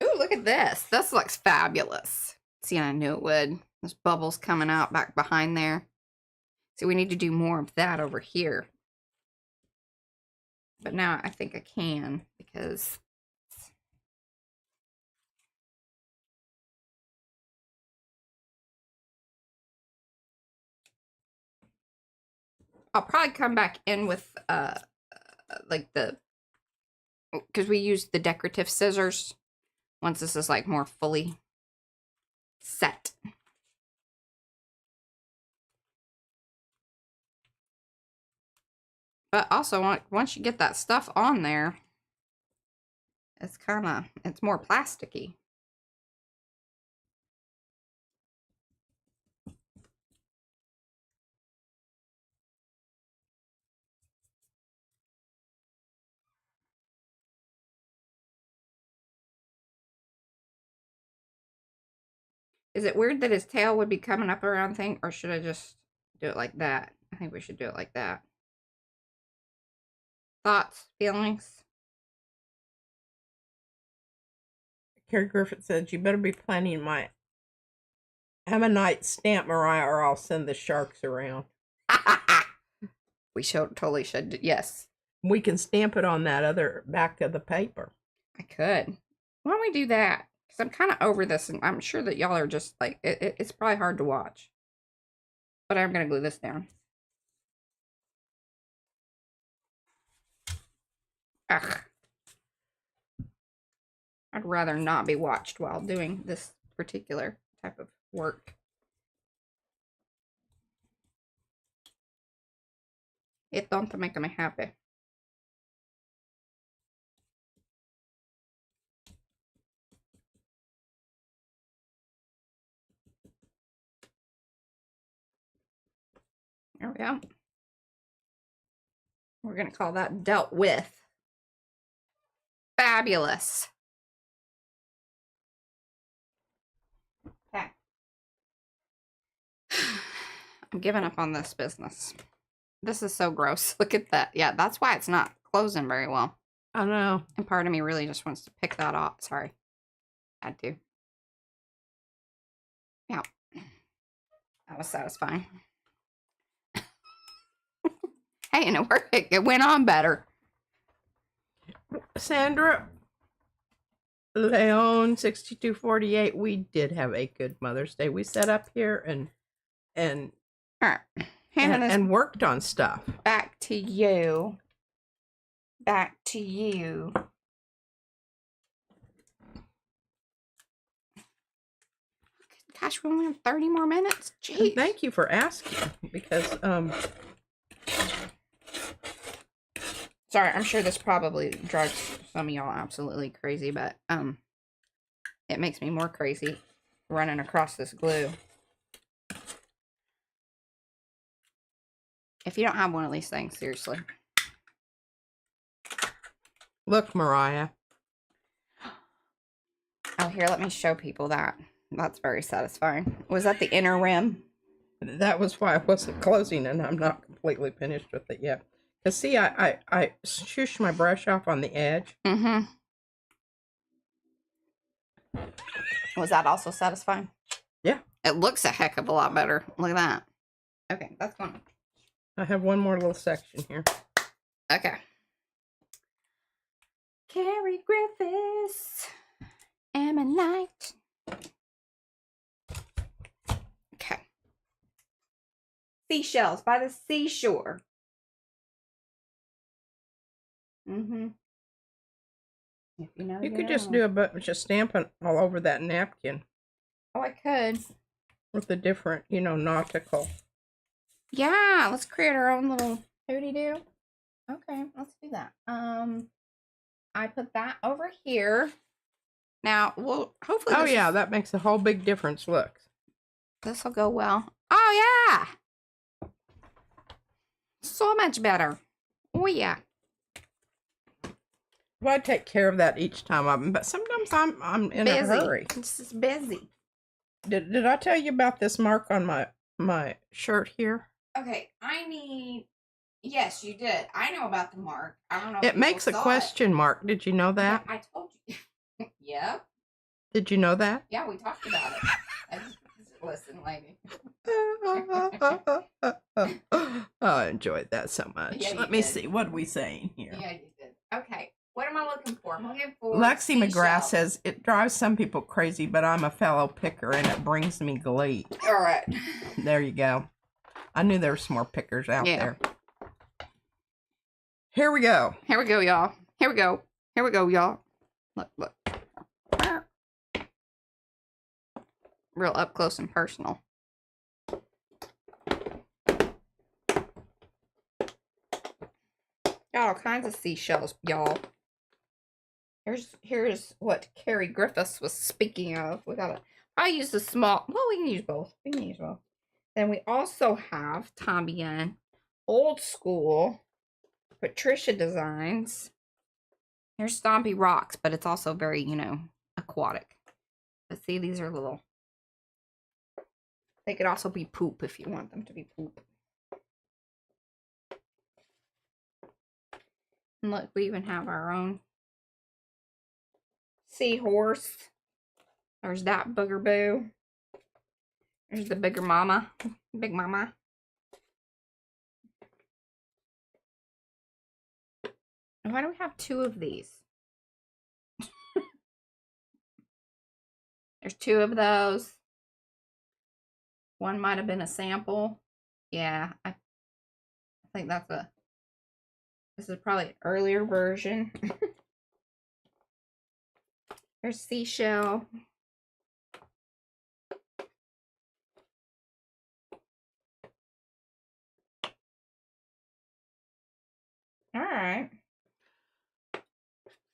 ooh, look at this. This looks fabulous. See, I knew it would. There's bubbles coming out back behind there. See, we need to do more of that over here. But now I think I can because I'll probably come back in with like because we used the decorative scissors once this is like more fully set. But also, once you get that stuff on there, it's more plasticky. Is it weird that his tail would be coming up around thing, or should I just do it like that? I think we should do it like that. Thoughts, feelings? Carrie Griffith says, you better be planning my ammonite stamp, Mariah, or I'll send the sharks around. We totally should. Yes. We can stamp it on that other back of the paper. I could. Why don't we do that? Because I'm kind of over this, and I'm sure that y'all are just like, it's probably hard to watch. But I'm going to glue this down. Ugh. I'd rather not be watched while doing this particular type of work. It don't make me happy. There we go. We're going to call that dealt with. Fabulous. Okay. I'm giving up on this business. This is so gross. Look at that. Yeah, that's why it's not closing very well. I know. And part of me really just wants to pick that off. Sorry. Had to. Yeah. That was satisfying. Hey, and it worked. It went on better. Sandra Leon 6248, we did have a good Mother's Day. We sat up here and all right. And worked on stuff. Back to you. Back to you. Gosh, we only have 30 more minutes. Jeez. Thank you for asking, because sorry, I'm sure this probably drives some of y'all absolutely crazy, but it makes me more crazy running across this glue. If you don't have one of these things, seriously. Look, Mariah. Oh, here, let me show people that. That's very satisfying. Was that the inner rim? That was why I wasn't closing, and I'm not completely finished with it yet. Because, see, I shushed my brush off on the edge. Mm-hmm. Was that also satisfying? Yeah. It looks a heck of a lot better. Look at that. Okay, that's fine. I have one more little section here. Okay. Carrie Griffiths. Ammonite. Okay. Seashells by the seashore. Mm-hmm. If you know, you could just do a bunch of stamping all over that napkin. Oh, I could. With the different, nautical. Yeah, let's create our own little hooty-doo. Okay, let's do that. I put that over here. Now, we'll hopefully. Oh, yeah, that makes a whole big difference. Look. This will go well. Oh, yeah. So much better. Oh, yeah. Well, I take care of that each time, but sometimes I'm in a hurry. It's just busy. Did I tell you about this mark on my shirt here? Okay, yes, you did. I know about the mark. I don't know. It makes a question mark. Did you know that? Yeah, I told you. Yeah. Did you know that? Yeah, we talked about it. Listen, lady. I enjoyed that so much. Yeah, Let me see. What are we saying here? Yeah, you did. Okay. What am I looking for? I'm looking for Lexi McGrath says, it drives some people crazy, but I'm a fellow picker and it brings me glee. All right. There you go. I knew there were some more pickers out there. Here we go. Here we go, y'all. Here we go. Here we go, y'all. Look. Real up close and personal. Got all kinds of seashells, y'all. Here's what Carrie Griffiths was speaking of. I use the small. Well, we can use both. Then we also have Tommy Yen, old school, Patricia designs. Here's Stompy Rocks, but it's also very, aquatic. But see, these are little. They could also be poop if you want them to be poop. And look, we even have our own seahorse. There's that booger-boo. There's the bigger mama. Big mama. And why do we have two of these? There's two of those. One might have been a sample. Yeah, I think this is probably an earlier version. There's seashell. All right.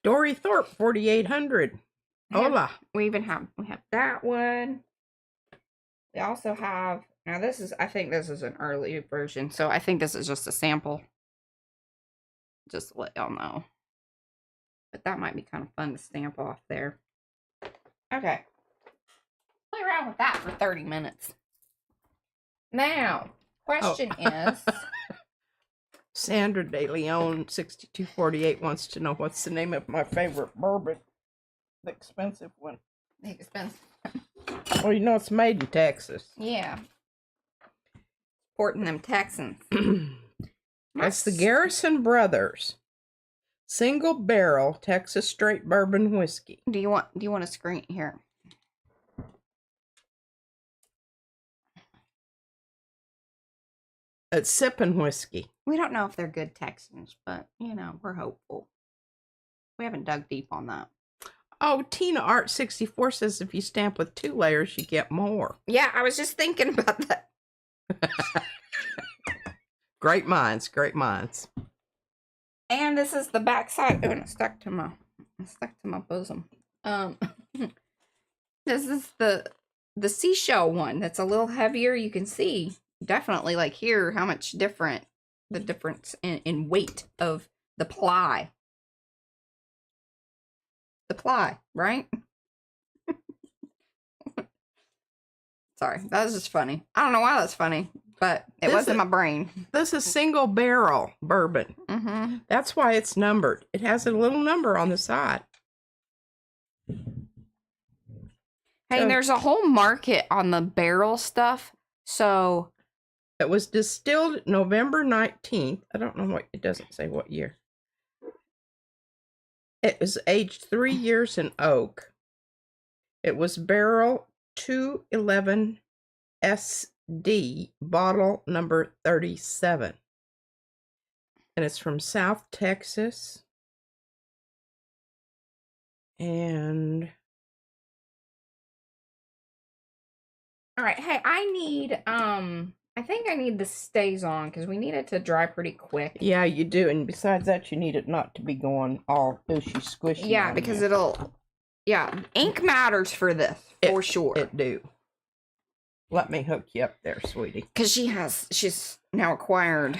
Dory Thorpe, 4,800. Hola. We have that one. We also have, now I think this is an early version, so I think this is just a sample. Just to let y'all know. But that might be kind of fun to stamp off there. Okay. Play around with that for 30 minutes. Now, question is... Sandra De Leon, 6248, wants to know what's the name of my favorite bourbon. The expensive one. The expensive. Well, it's made in Texas. Yeah. Supporting them Texans. That's the Garrison Brothers single barrel Texas straight bourbon whiskey. Do you want a screen here? It's sipping whiskey. We don't know if they're good Texans, but we're hopeful. We haven't dug deep on that. Oh, Tina Art 64 says if you stamp with 2 layers, you get more. Yeah, I was just thinking about that. Great minds, great minds. And this is the back side. Oh, and it stuck to my bosom. This is the seashell one that's a little heavier. You can see definitely like here how much the difference in weight of the ply. The ply, right? Sorry, that was just funny. I don't know why that's funny, but it was in my brain. This is single barrel bourbon. Mm-hmm. That's why it's numbered. It has a little number on the side. Hey, and there's a whole market on the barrel stuff. So it was distilled November 19th. I don't know what, it doesn't say what year. It was aged 3 years in oak. It was barrel 211 SD, bottle number 37. And it's from South Texas. And all right, hey, I think I need the stays on because we need it to dry pretty quick. Yeah, you do. And besides that, you need it not to be going all bushy squishy. Yeah, because ink matters for this, for sure. It do. Let me hook you up there, sweetie. Because she's now acquired,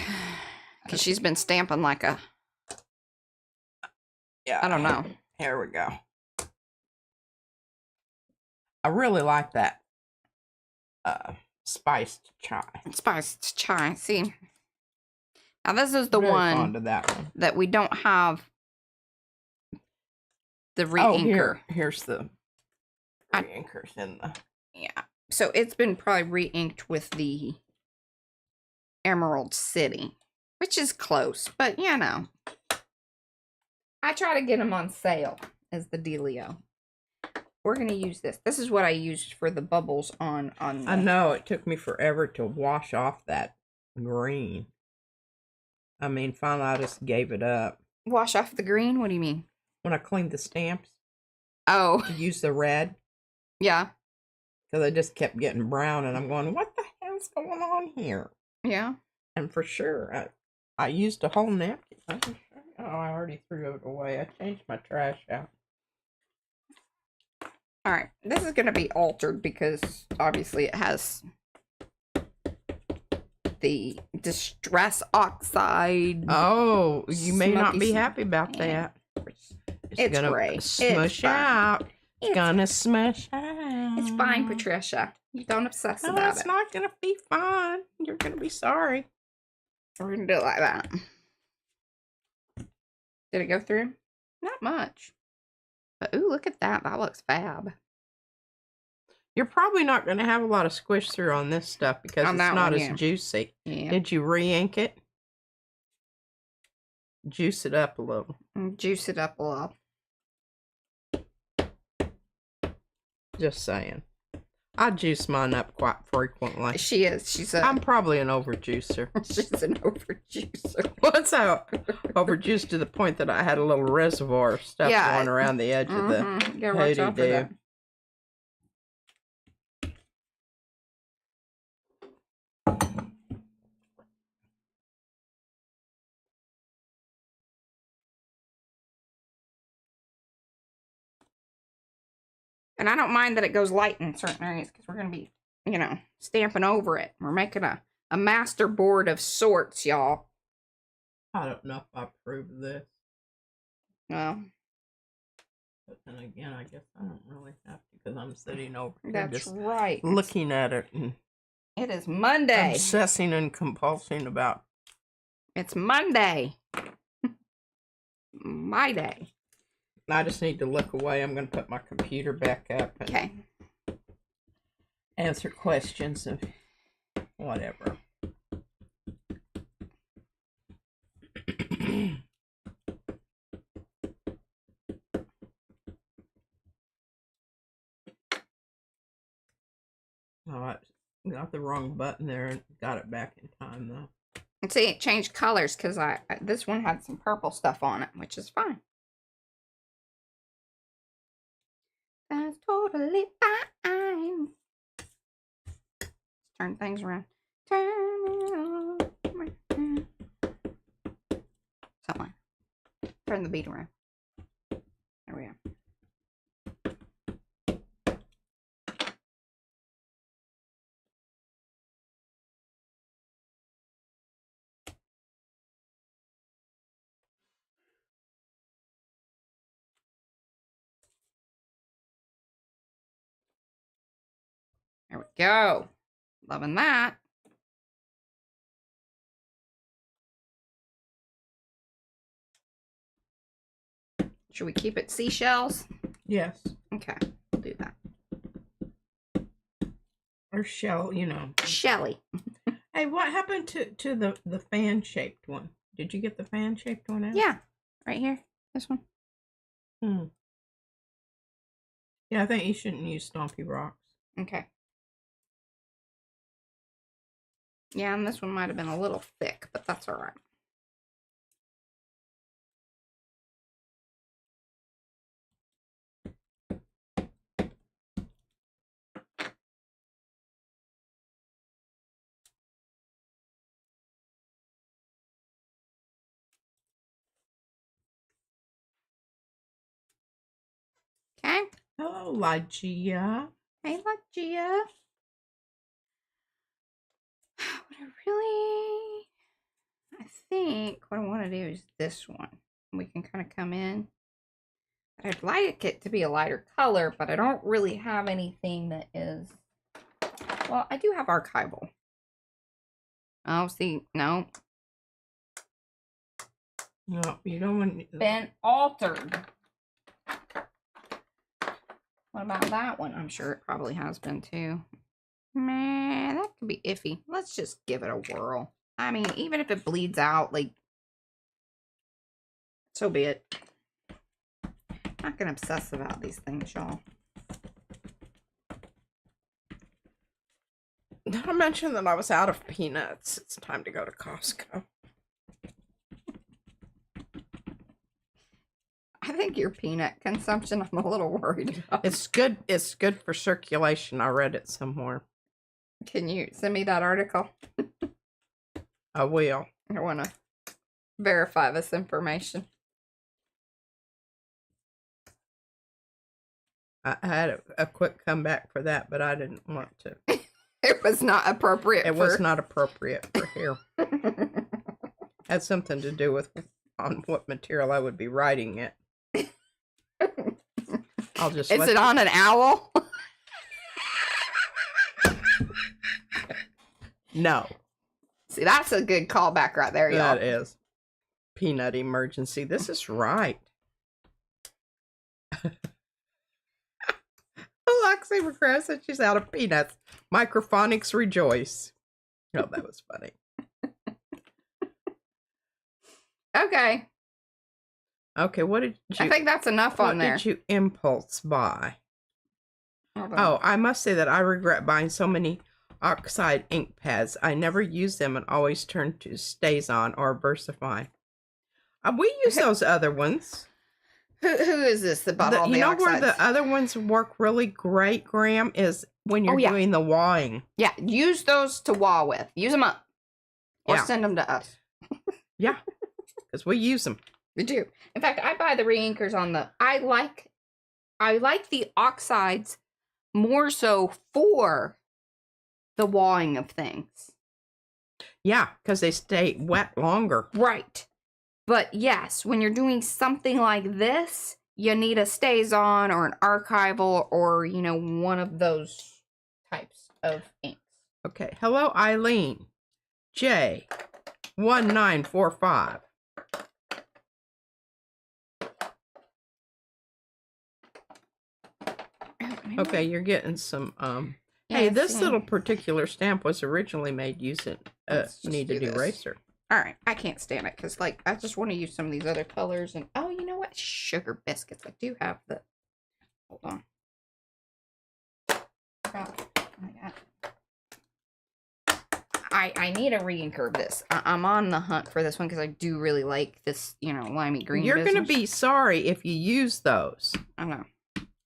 because she's been stamping like a Yeah. I don't know. Here we go. I really like that spiced chai. Spiced chai. See, now this is the Very one fond of that one that we don't have the re-inker. Here's the re-inkers in the. Yeah. So it's been probably re-inked with the Emerald City, which is close, but you know. I try to get them on sale as the dealio. We're going to use this. This is what I used for the bubbles on I know, it took me forever to wash off that green. I mean, finally I just gave it up. Wash off the green? What do you mean? When I cleaned the stamps. Oh. To use the red. Yeah. Because I just kept getting brown, and I'm going, what the hell's going on here? Yeah. And for sure, I used a whole napkin. Oh, I already threw it away. I changed my trash out. All right. This is going to be altered because obviously it has the Distress Oxide. Oh, you may not be happy about yeah. that. It's gonna gray. Smush out. It's gonna smush out. It's fine, Patricia. You don't obsess about it. No, it's not gonna be fine. You're gonna be sorry. We're gonna do it like that. Did it go through? Not much. But ooh, look at that. That looks fab. You're probably not going to have a lot of squish through on this stuff because it's not as juicy. Yeah. Did you re-ink it? Juice it up a little. Juice it up a little. Just saying. I juice mine up quite frequently. She is. I'm probably an overjuicer. She's an overjuicer. What's that? Overjuiced to the point that I had a little reservoir of stuff going around the edge of the hoodie-doo. And I don't mind that it goes light in certain areas because we're going to be, you know, stamping over it. We're making a master board of sorts, y'all. I don't know if I approve of this. Well. But then again, I guess I don't really have to because I'm sitting over here That's just right. looking at it. And it is Monday. Obsessing and compulsing about. It's Monday. My day. I just need to look away. I'm going to put my computer back up. And okay. Answer questions of whatever. Oh, I got the wrong button there and got it back in time though. And see, it changed colors because this one had some purple stuff on it, which is fine. That's totally fine. Turn things around. Turn it on. Something. Turn the beat around. There we go. There we go. Loving that. Should we keep it seashells? Yes. Okay, we'll do that. Or shell, you know. Shelly. Hey, what happened to the fan-shaped one? Did you get the fan-shaped one out? Yeah, right here. This one. Yeah, I think you shouldn't use Stompy Rocks. Okay. Yeah, and this one might have been a little thick, but that's all right. Okay. Hello, Lygia. Hey, Lygia. I think what I want to do is this one. We can kind of come in I'd like it to be a lighter color, but I don't really have anything that is... Well, I do have archival. Oh, see, no. No, you don't want... Been altered. What about that one? I'm sure it probably has been too. Man, that could be iffy. Let's just give it a whirl. I mean, even if it bleeds out, like, so be it. Not gonna obsess about these things, y'all. Did I mention that I was out of peanuts? It's time to go to Costco. I think your peanut consumption, I'm a little worried about. It's good. It's good for circulation. I read it somewhere. Can you send me that article? I will. I want to verify this information. I had a quick comeback for that, but I didn't want to. It was not appropriate. It was not appropriate for here. Had something to do with on what material I would be writing it. I'll just. Is it on an owl? No. See, that's a good callback right there, y'all. That is. Peanut emergency. This is right. Alexi McGrath said she's out of peanuts. Microphonics rejoice. Oh, that was funny. Okay. Okay, what did you... I think that's enough on there. What did you impulse buy? Hold on. Oh, I must say that I regret buying so many oxide ink pads. I never use them and always turn to Stays-On or Versify. We use those other ones. Who is this that bought all the oxides? Where the other ones work really great, Graham, is when you're doing the wawing. Yeah, use those to waw with. Use them up. Or send them to us. Yeah, because we use them. We do. In fact, I buy the re-inkers on the... I like the oxides more so for the wawing of things. Yeah, because they stay wet longer. Right. But yes, when you're doing something like this, you need a Stays-On or an archival or, you know, one of those types of inks. Okay. Hello, Eileen. J1945. Okay, you're getting some, hey, this little particular stamp was originally made using kneaded eraser. All right, I can't stand it because, like, I just want to use some of these other colors. And, oh, you know what? Sugar biscuits. I do have the, hold on. Oh, I need a re-inker of this. I'm on the hunt for this one because I do really like this, you know, limey green. You're going to be sorry if you use those. I know.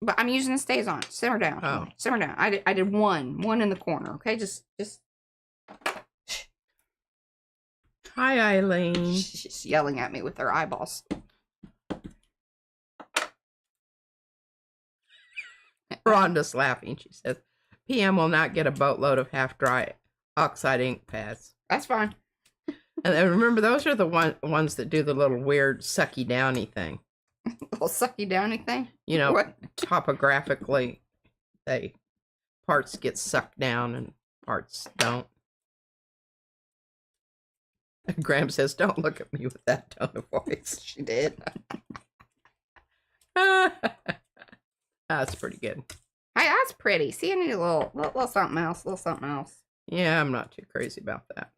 But I'm using the Stays-On. Simmer down. Oh. Simmer down. I did one in the corner. Okay, just. Hi, Eileen. She's yelling at me with her eyeballs. Rhonda's laughing. She says, PM will not get a boatload of half-dry oxide ink pads. That's fine. And then remember, those are the ones that do the little weird sucky-downy thing. Little sucky downy thing? You know, what? Topographically, parts get sucked down and parts don't. Graham says, don't look at me with that tone of voice. She did. That's pretty good. Hey, that's pretty. See, I need a little something else. Little something else. Yeah, I'm not too crazy about that.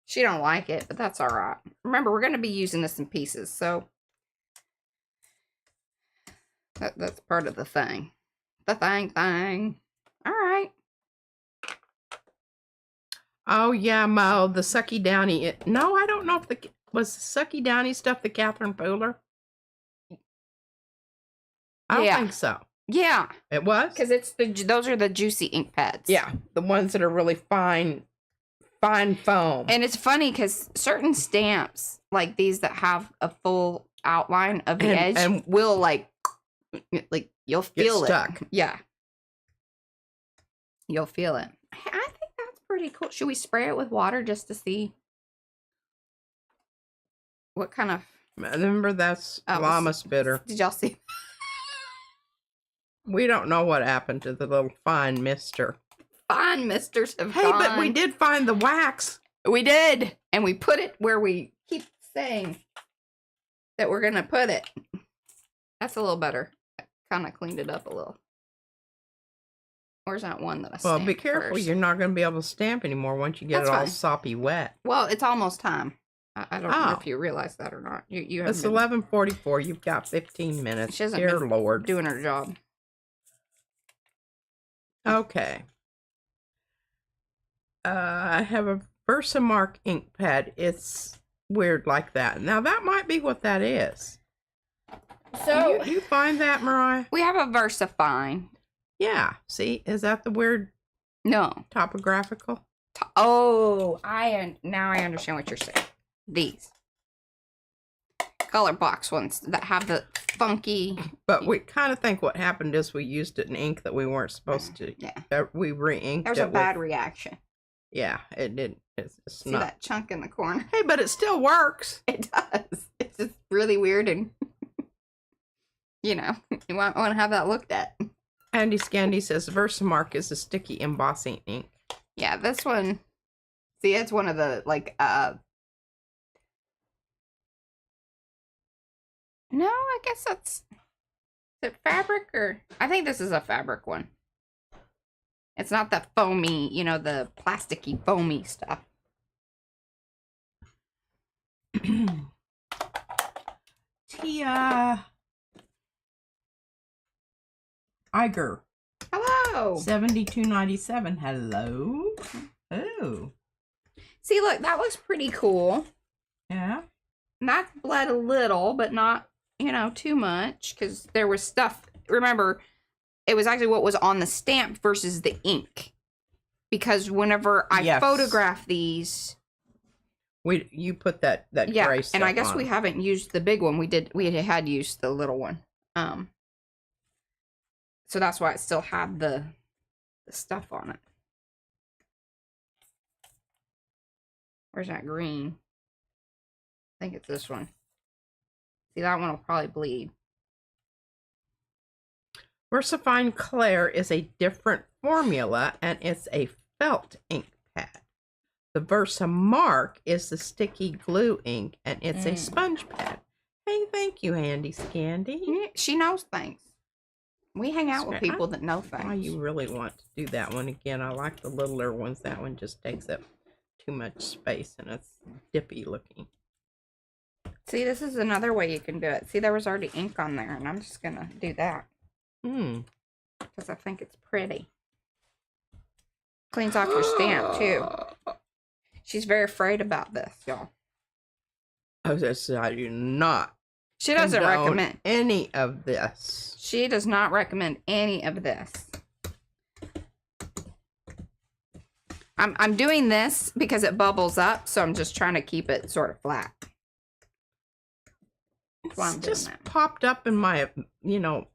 She don't like it, but that's all right. Remember, we're going to be using this in pieces, so that's part of the thing. The thing. All right. Oh, yeah, Mo, the sucky downy. No, I don't know if was the sucky downy stuff the Catherine Pooler? I don't think so. Yeah. It was? Because those are the juicy ink pads. Yeah, the ones that are really fine foam. And it's funny because certain stamps, like these that have a full outline of the edge, and will like you'll feel it. Stuck. Yeah. You'll feel it. I think that's pretty cool. Should we spray it with water just to see what kind of... Remember, that's llama spitter. Did y'all see? We don't know what happened to the little fine mister. Fine misters have Hey, gone. but we did find the wax. We did. And we put it where we keep saying that we're going to put it. That's a little better. I kind of cleaned it up a little. Where's that one that I Well, stamped be careful. first? You're not going to be able to stamp anymore once you get That's it all fine. soppy wet. Well, it's almost time. I don't know Oh. if you realize that or not. You It's haven't 11:44. You've got 15 minutes. She hasn't Dear been Lord. doing her job. Okay. I have a Versamark ink pad. It's weird like that. Now, that might be what that is. So, You find that, Mariah? we have a VersaFine. Yeah. See? Is that the weird No. topographical? Oh, now I understand what you're saying. These. Color box ones that have the funky. But we kind of think what happened is we used it in ink that we weren't supposed to. Yeah. We re-inked There's it a bad reaction. Yeah, it did. It's See not. that chunk in the corner? Hey, but it still works. It does. It's just really weird and, you want to have that looked at. Andy Scandy says Versamark is a sticky embossing ink. Yeah, this one. See, it's one of the, no, I guess that's, is it fabric or, I think this is a fabric one. It's not the foamy, the plasticky foamy stuff. Tia Iger. Hello. 72.97. Hello. Oh. See, look, that looks pretty cool. Yeah. And that's bled a little, but not, too much, because there was stuff. Remember, it was actually what was on the stamp versus the ink. Because whenever I photograph these, you put that yeah, gray stuff and I guess on. we haven't used the big one. We had used the little one. So that's why it still had the stuff on it. Where's that green? I think it's this one. See, that one will probably bleed. VersaFine Claire is a different formula, and it's a felt ink pad. The Versamark is the sticky glue ink, and it's a sponge pad. Hey, thank you, Andy Scandy. Yeah, she knows things. We hang out with people that know things. Why you really want to do that one again? I like the littler ones. That one just takes up too much space, and it's dippy looking. See, this is another way you can do it. See, there was already ink on there, and I'm just going to do that. Because I think it's pretty. Cleans off your stamp, too. She's very afraid about this, y'all. I do not. She doesn't recommend any of this. She does not recommend any of this. I'm doing this because it bubbles up, so I'm just trying to keep it sort of flat. That's why I'm doing just that. Popped up in my,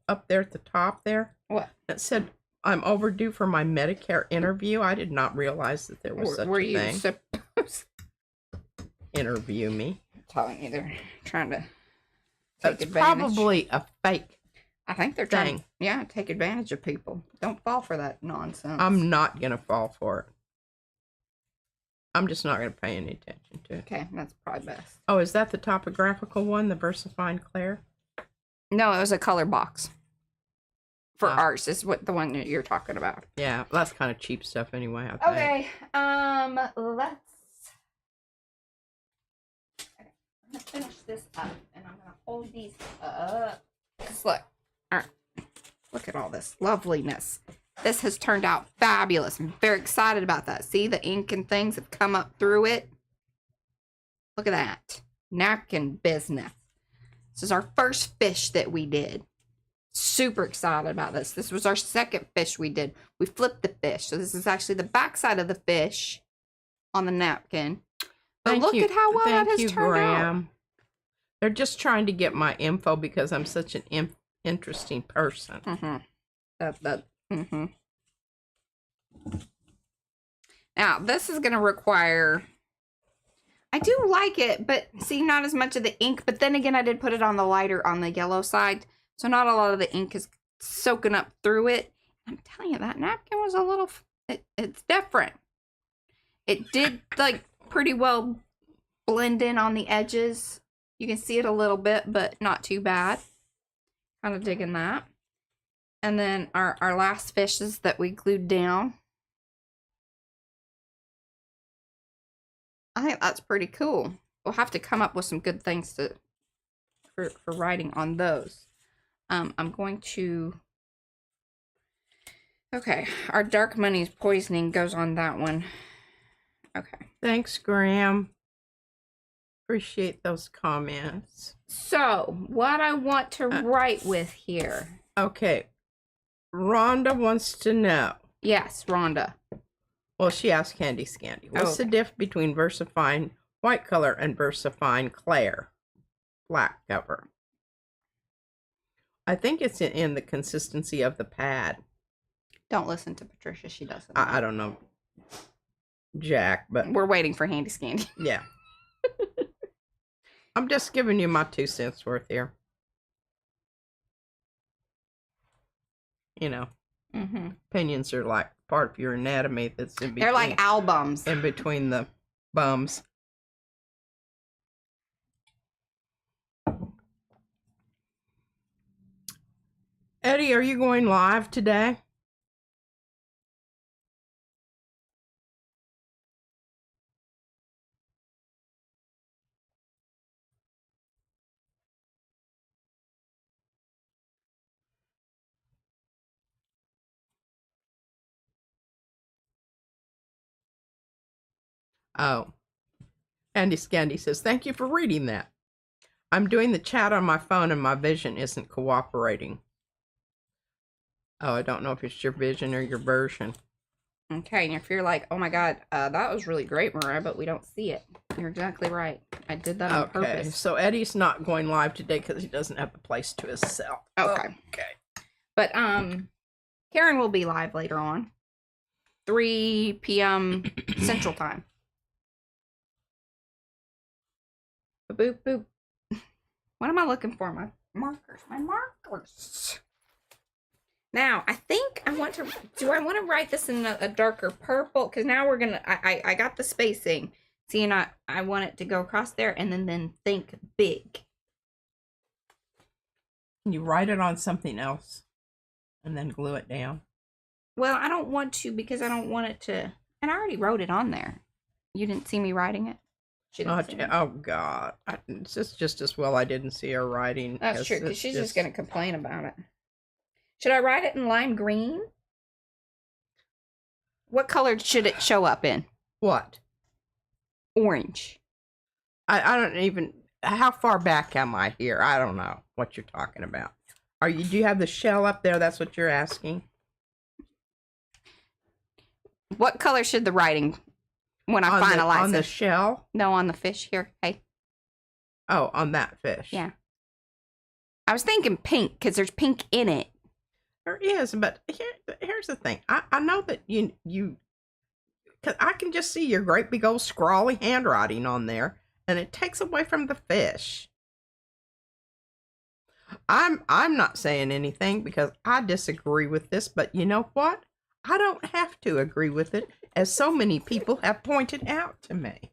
up there at the top there. What? It said, I'm overdue for my Medicare interview. I did not realize that there was such a thing. Were you supposed interview me? I'm telling you, they're trying to It's probably a fake. I think they're trying to, take advantage of people. Don't fall for that nonsense. I'm not going to fall for it. I'm just not going to pay any attention to it. Okay, that's probably best. Oh, is that the topographical one, the VersaFine Claire? No, it was a color box. For ours, is what the one that you're talking about. Yeah, that's kind of cheap stuff anyway, I think. Okay, I'm gonna finish this up, and I'm gonna hold these up. Just look, all right, look at all this loveliness. This has turned out fabulous. I'm very excited about that. See, the ink and things have come up through it. Look at that. Napkin business. This is our first fish that we did. Super excited about this. This was our second fish we did. We flipped the fish. So this is actually the backside of the fish on the napkin. But look at how well that has turned out. They're just trying to get my info because I'm such an interesting person. Now, this is going to require... I do like it, but see, not as much of the ink. But then again, I did put it on the lighter, on the yellow side. So not a lot of the ink is soaking up through it. I'm telling you, that napkin was a little, it's different. It did like pretty well blend in on the edges. You can see it a little bit, but not too bad. Kind of digging that. And then our last fishes that we glued down. I think that's pretty cool. We'll have to come up with some good things for writing on those. I'm going to... Okay, our dark money's poisoning goes on that one. Okay. Thanks, Graham. Appreciate those comments. So, what I want to write with here. Okay. Rhonda wants to know. Yes, Rhonda. Well, she asked Candy Scandy. What's the diff between VersaFine white color and VersaFine Clair black cover? I think it's in the consistency of the pad. Don't listen to Patricia. She doesn't. I don't know, Jack, but... We're waiting for Handy Scandy. Yeah. I'm just giving you my 2 cents worth here. You know, opinions are like part of your anatomy that's in between. They're like albums. In between the bums. Eddie, are you going live today? Oh. Andy Scandy says, thank you for reading that. I'm doing the chat on my phone and my vision isn't cooperating. Oh, I don't know if it's your vision or your version. Okay, and if you're like, oh my god, that was really great, Mariah, but we don't see it. You're exactly right. I did that on purpose. So Eddie's not going live today because he doesn't have the place to himself. Okay. But Karen will be live later on. 3 p.m. Central Time. Boop, boop. What am I looking for? My markers. My markers. Now, I think I want to... Do I want to write this in a darker purple? Because now we're going to... I got the spacing. See, and I want it to go across there and then think big. Can you write it on something else and then glue it down? Well, I don't want to because I don't want it to... And I already wrote it on there. You didn't see me writing it? Oh God. It's just as well I didn't see her writing. That's true, because she's just going to complain about it. Should I write it in lime green? What color should it show up in? What? Orange. I don't even... How far back am I here? I don't know what you're talking about. Do you have the shell up there? That's what you're asking? What color should the writing... When I finalize it. On the shell? No, on the fish here. Hey. Oh, on that fish. Yeah. I was thinking pink because there's pink in it. There is, but here's the thing. I know that you cause I can just see your great big old scrawly handwriting on there, and it takes away from the fish. I'm not saying anything because I disagree with this, but you know what? I don't have to agree with it, as so many people have pointed out to me.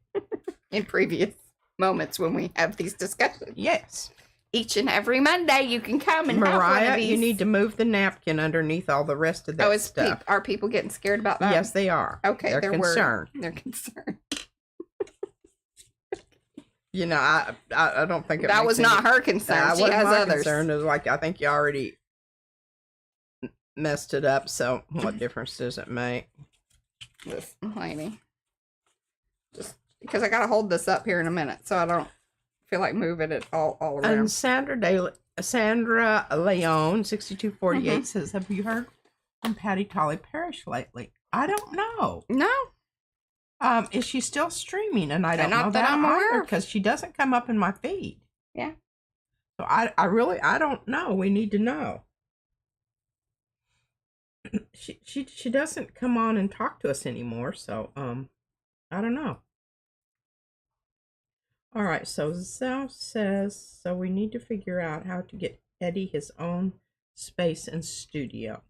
In previous moments when we have these discussions. Yes. Each and every Monday you can come and Mariah, have one of these. You need to move the napkin underneath all the rest of that stuff. Are people getting scared about that? Yes, they are. Okay, they're concerned. They're concerned. You know, I don't think that was not her concern. She has others. Concern. It was like, I think you already messed it up, so what difference does it make? Listen, lady. Just because I gotta hold this up here in a minute, so I don't feel like moving it all around. And Sandra Leone 6248 says, have you heard from Patty Tolly Parrish lately? I don't know. No. Is she still streaming? And I don't know that that I'm aware either, because she doesn't come up in my feed. Yeah. So I don't know. We need to know. She doesn't come on and talk to us anymore, so I don't know. All right, so Zal says, so we need to figure out how to get Eddie his own space and studio.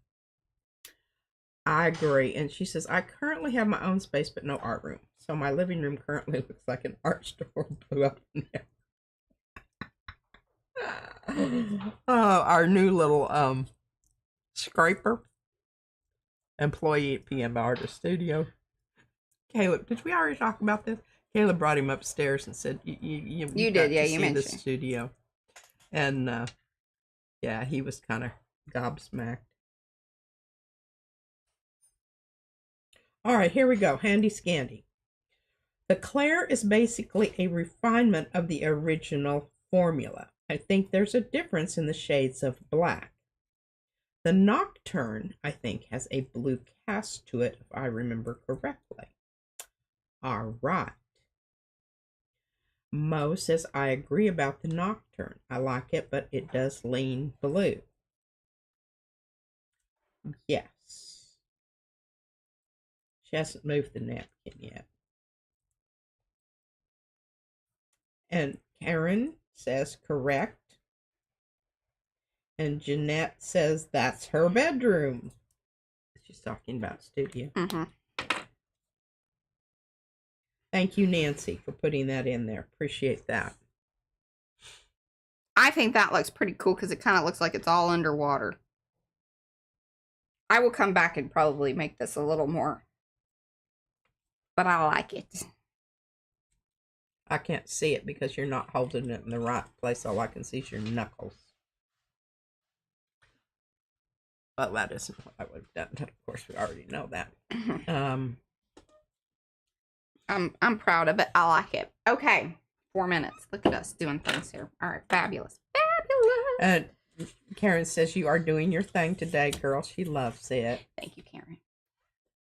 I agree. And she says, I currently have my own space, but no art room. So my living room currently looks like an art store blew up in there. Our new little scraper employee at PM Artist Studio. Caleb, did we already talk about this? Caleb brought him upstairs and said, "You did, yeah, you see mentioned the studio," and yeah, he was kind of gobsmacked. All right, here we go. Handy Scandy. The Claire is basically a refinement of the original formula. I think there's a difference in the shades of black. The Nocturne, I think, has a blue cast to it, if I remember correctly. All right. Mo says, I agree about the Nocturne. I like it, but it does lean blue. Yes. She hasn't moved the napkin yet. And Karen says correct. And Jeanette says that's her bedroom. She's talking about studio. Mm-hmm. Thank you, Nancy, for putting that in there. Appreciate that. I think that looks pretty cool because it kind of looks like it's all underwater. I will come back and probably make this a little more, but I like it. I can't see it because you're not holding it in the right place. All I can see is your knuckles. Well, that isn't what I would have done. Of course, we already know that. I'm proud of it. I like it. Okay, 4 minutes. Look at us doing things here. All right, fabulous. Fabulous. And Karen says you are doing your thing today, girl. She loves it. Thank you, Karen.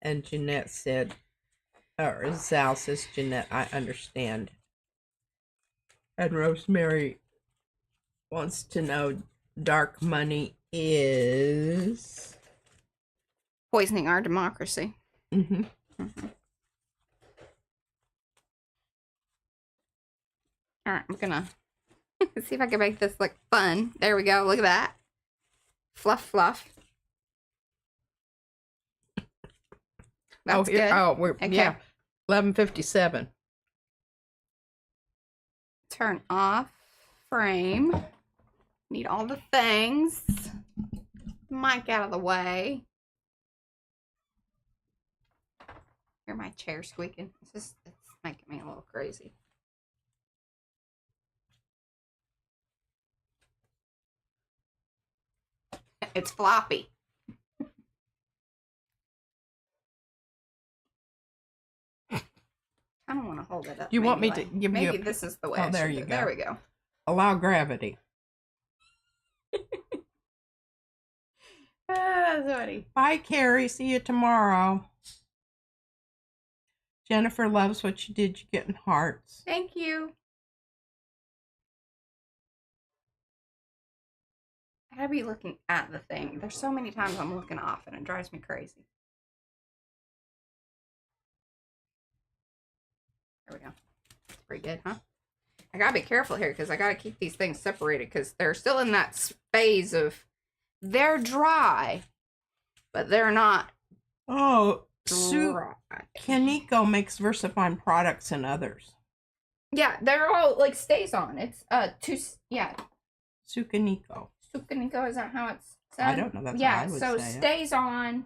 And Jeanette said, or Zal says, Jeanette, I understand. And Rosemary wants to know dark money is Poisoning our democracy. Mm-hmm. Mm-hmm. All right, I'm gonna see if I can make this look fun. There we go. Look at that. Fluff, fluff. That's good. Oh, Okay. yeah. 11:57. Turn off frame. Need all the things. Mic out of the way. Hear my chair squeaking. It's making me a little crazy. It's floppy. I don't want to hold it up. You want me to give you maybe this is the way. Oh, there you go. There we go. Allow gravity. That's funny. Bye, Carrie. See you tomorrow. Jennifer loves what you did. You're getting hearts. Thank you. I gotta be looking at the thing. There's so many times I'm looking off and it drives me crazy. There we go. It's pretty good, huh? I gotta be careful here because I gotta keep these things separated because they're still in that phase of they're dry, but they're not. Oh, dry. Kaneko makes VersaFine products and others. Yeah, they're all like stays on. It's Sukaneko. Sukaneko, is that how it's said? I don't know. That's how I would so say it. stays on,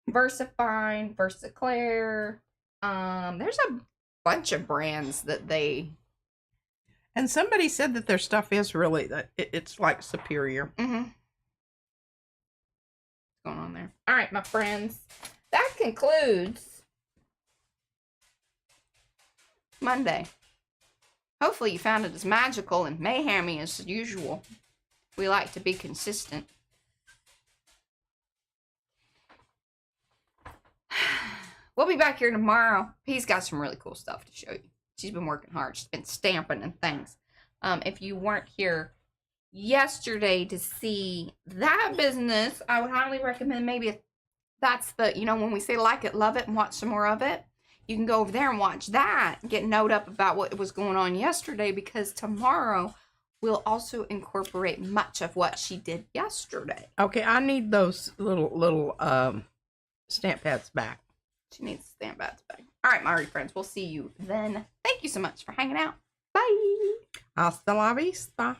VersaFine, VersaClear. There's a bunch of brands that they. And somebody said that their stuff is really it's like superior. Mm-hmm. What's going on there? All right, my friends. That concludes Monday. Hopefully you found it as magical and mayhemy as usual. We like to be consistent. We'll be back here tomorrow. He's got some really cool stuff to show you. She's been working hard. She's been stamping and things. If you weren't here yesterday to see that business, I would highly recommend maybe if that's the, when we say like it, love it, and watch some more of it, you can go over there and watch that. Get note up about what was going on yesterday because tomorrow we'll also incorporate much of what she did yesterday. Okay, I need those little stamp pads back. She needs stamp pads back. All right, my friends, we'll see you then. Thank you so much for hanging out. Bye. Hasta la vista.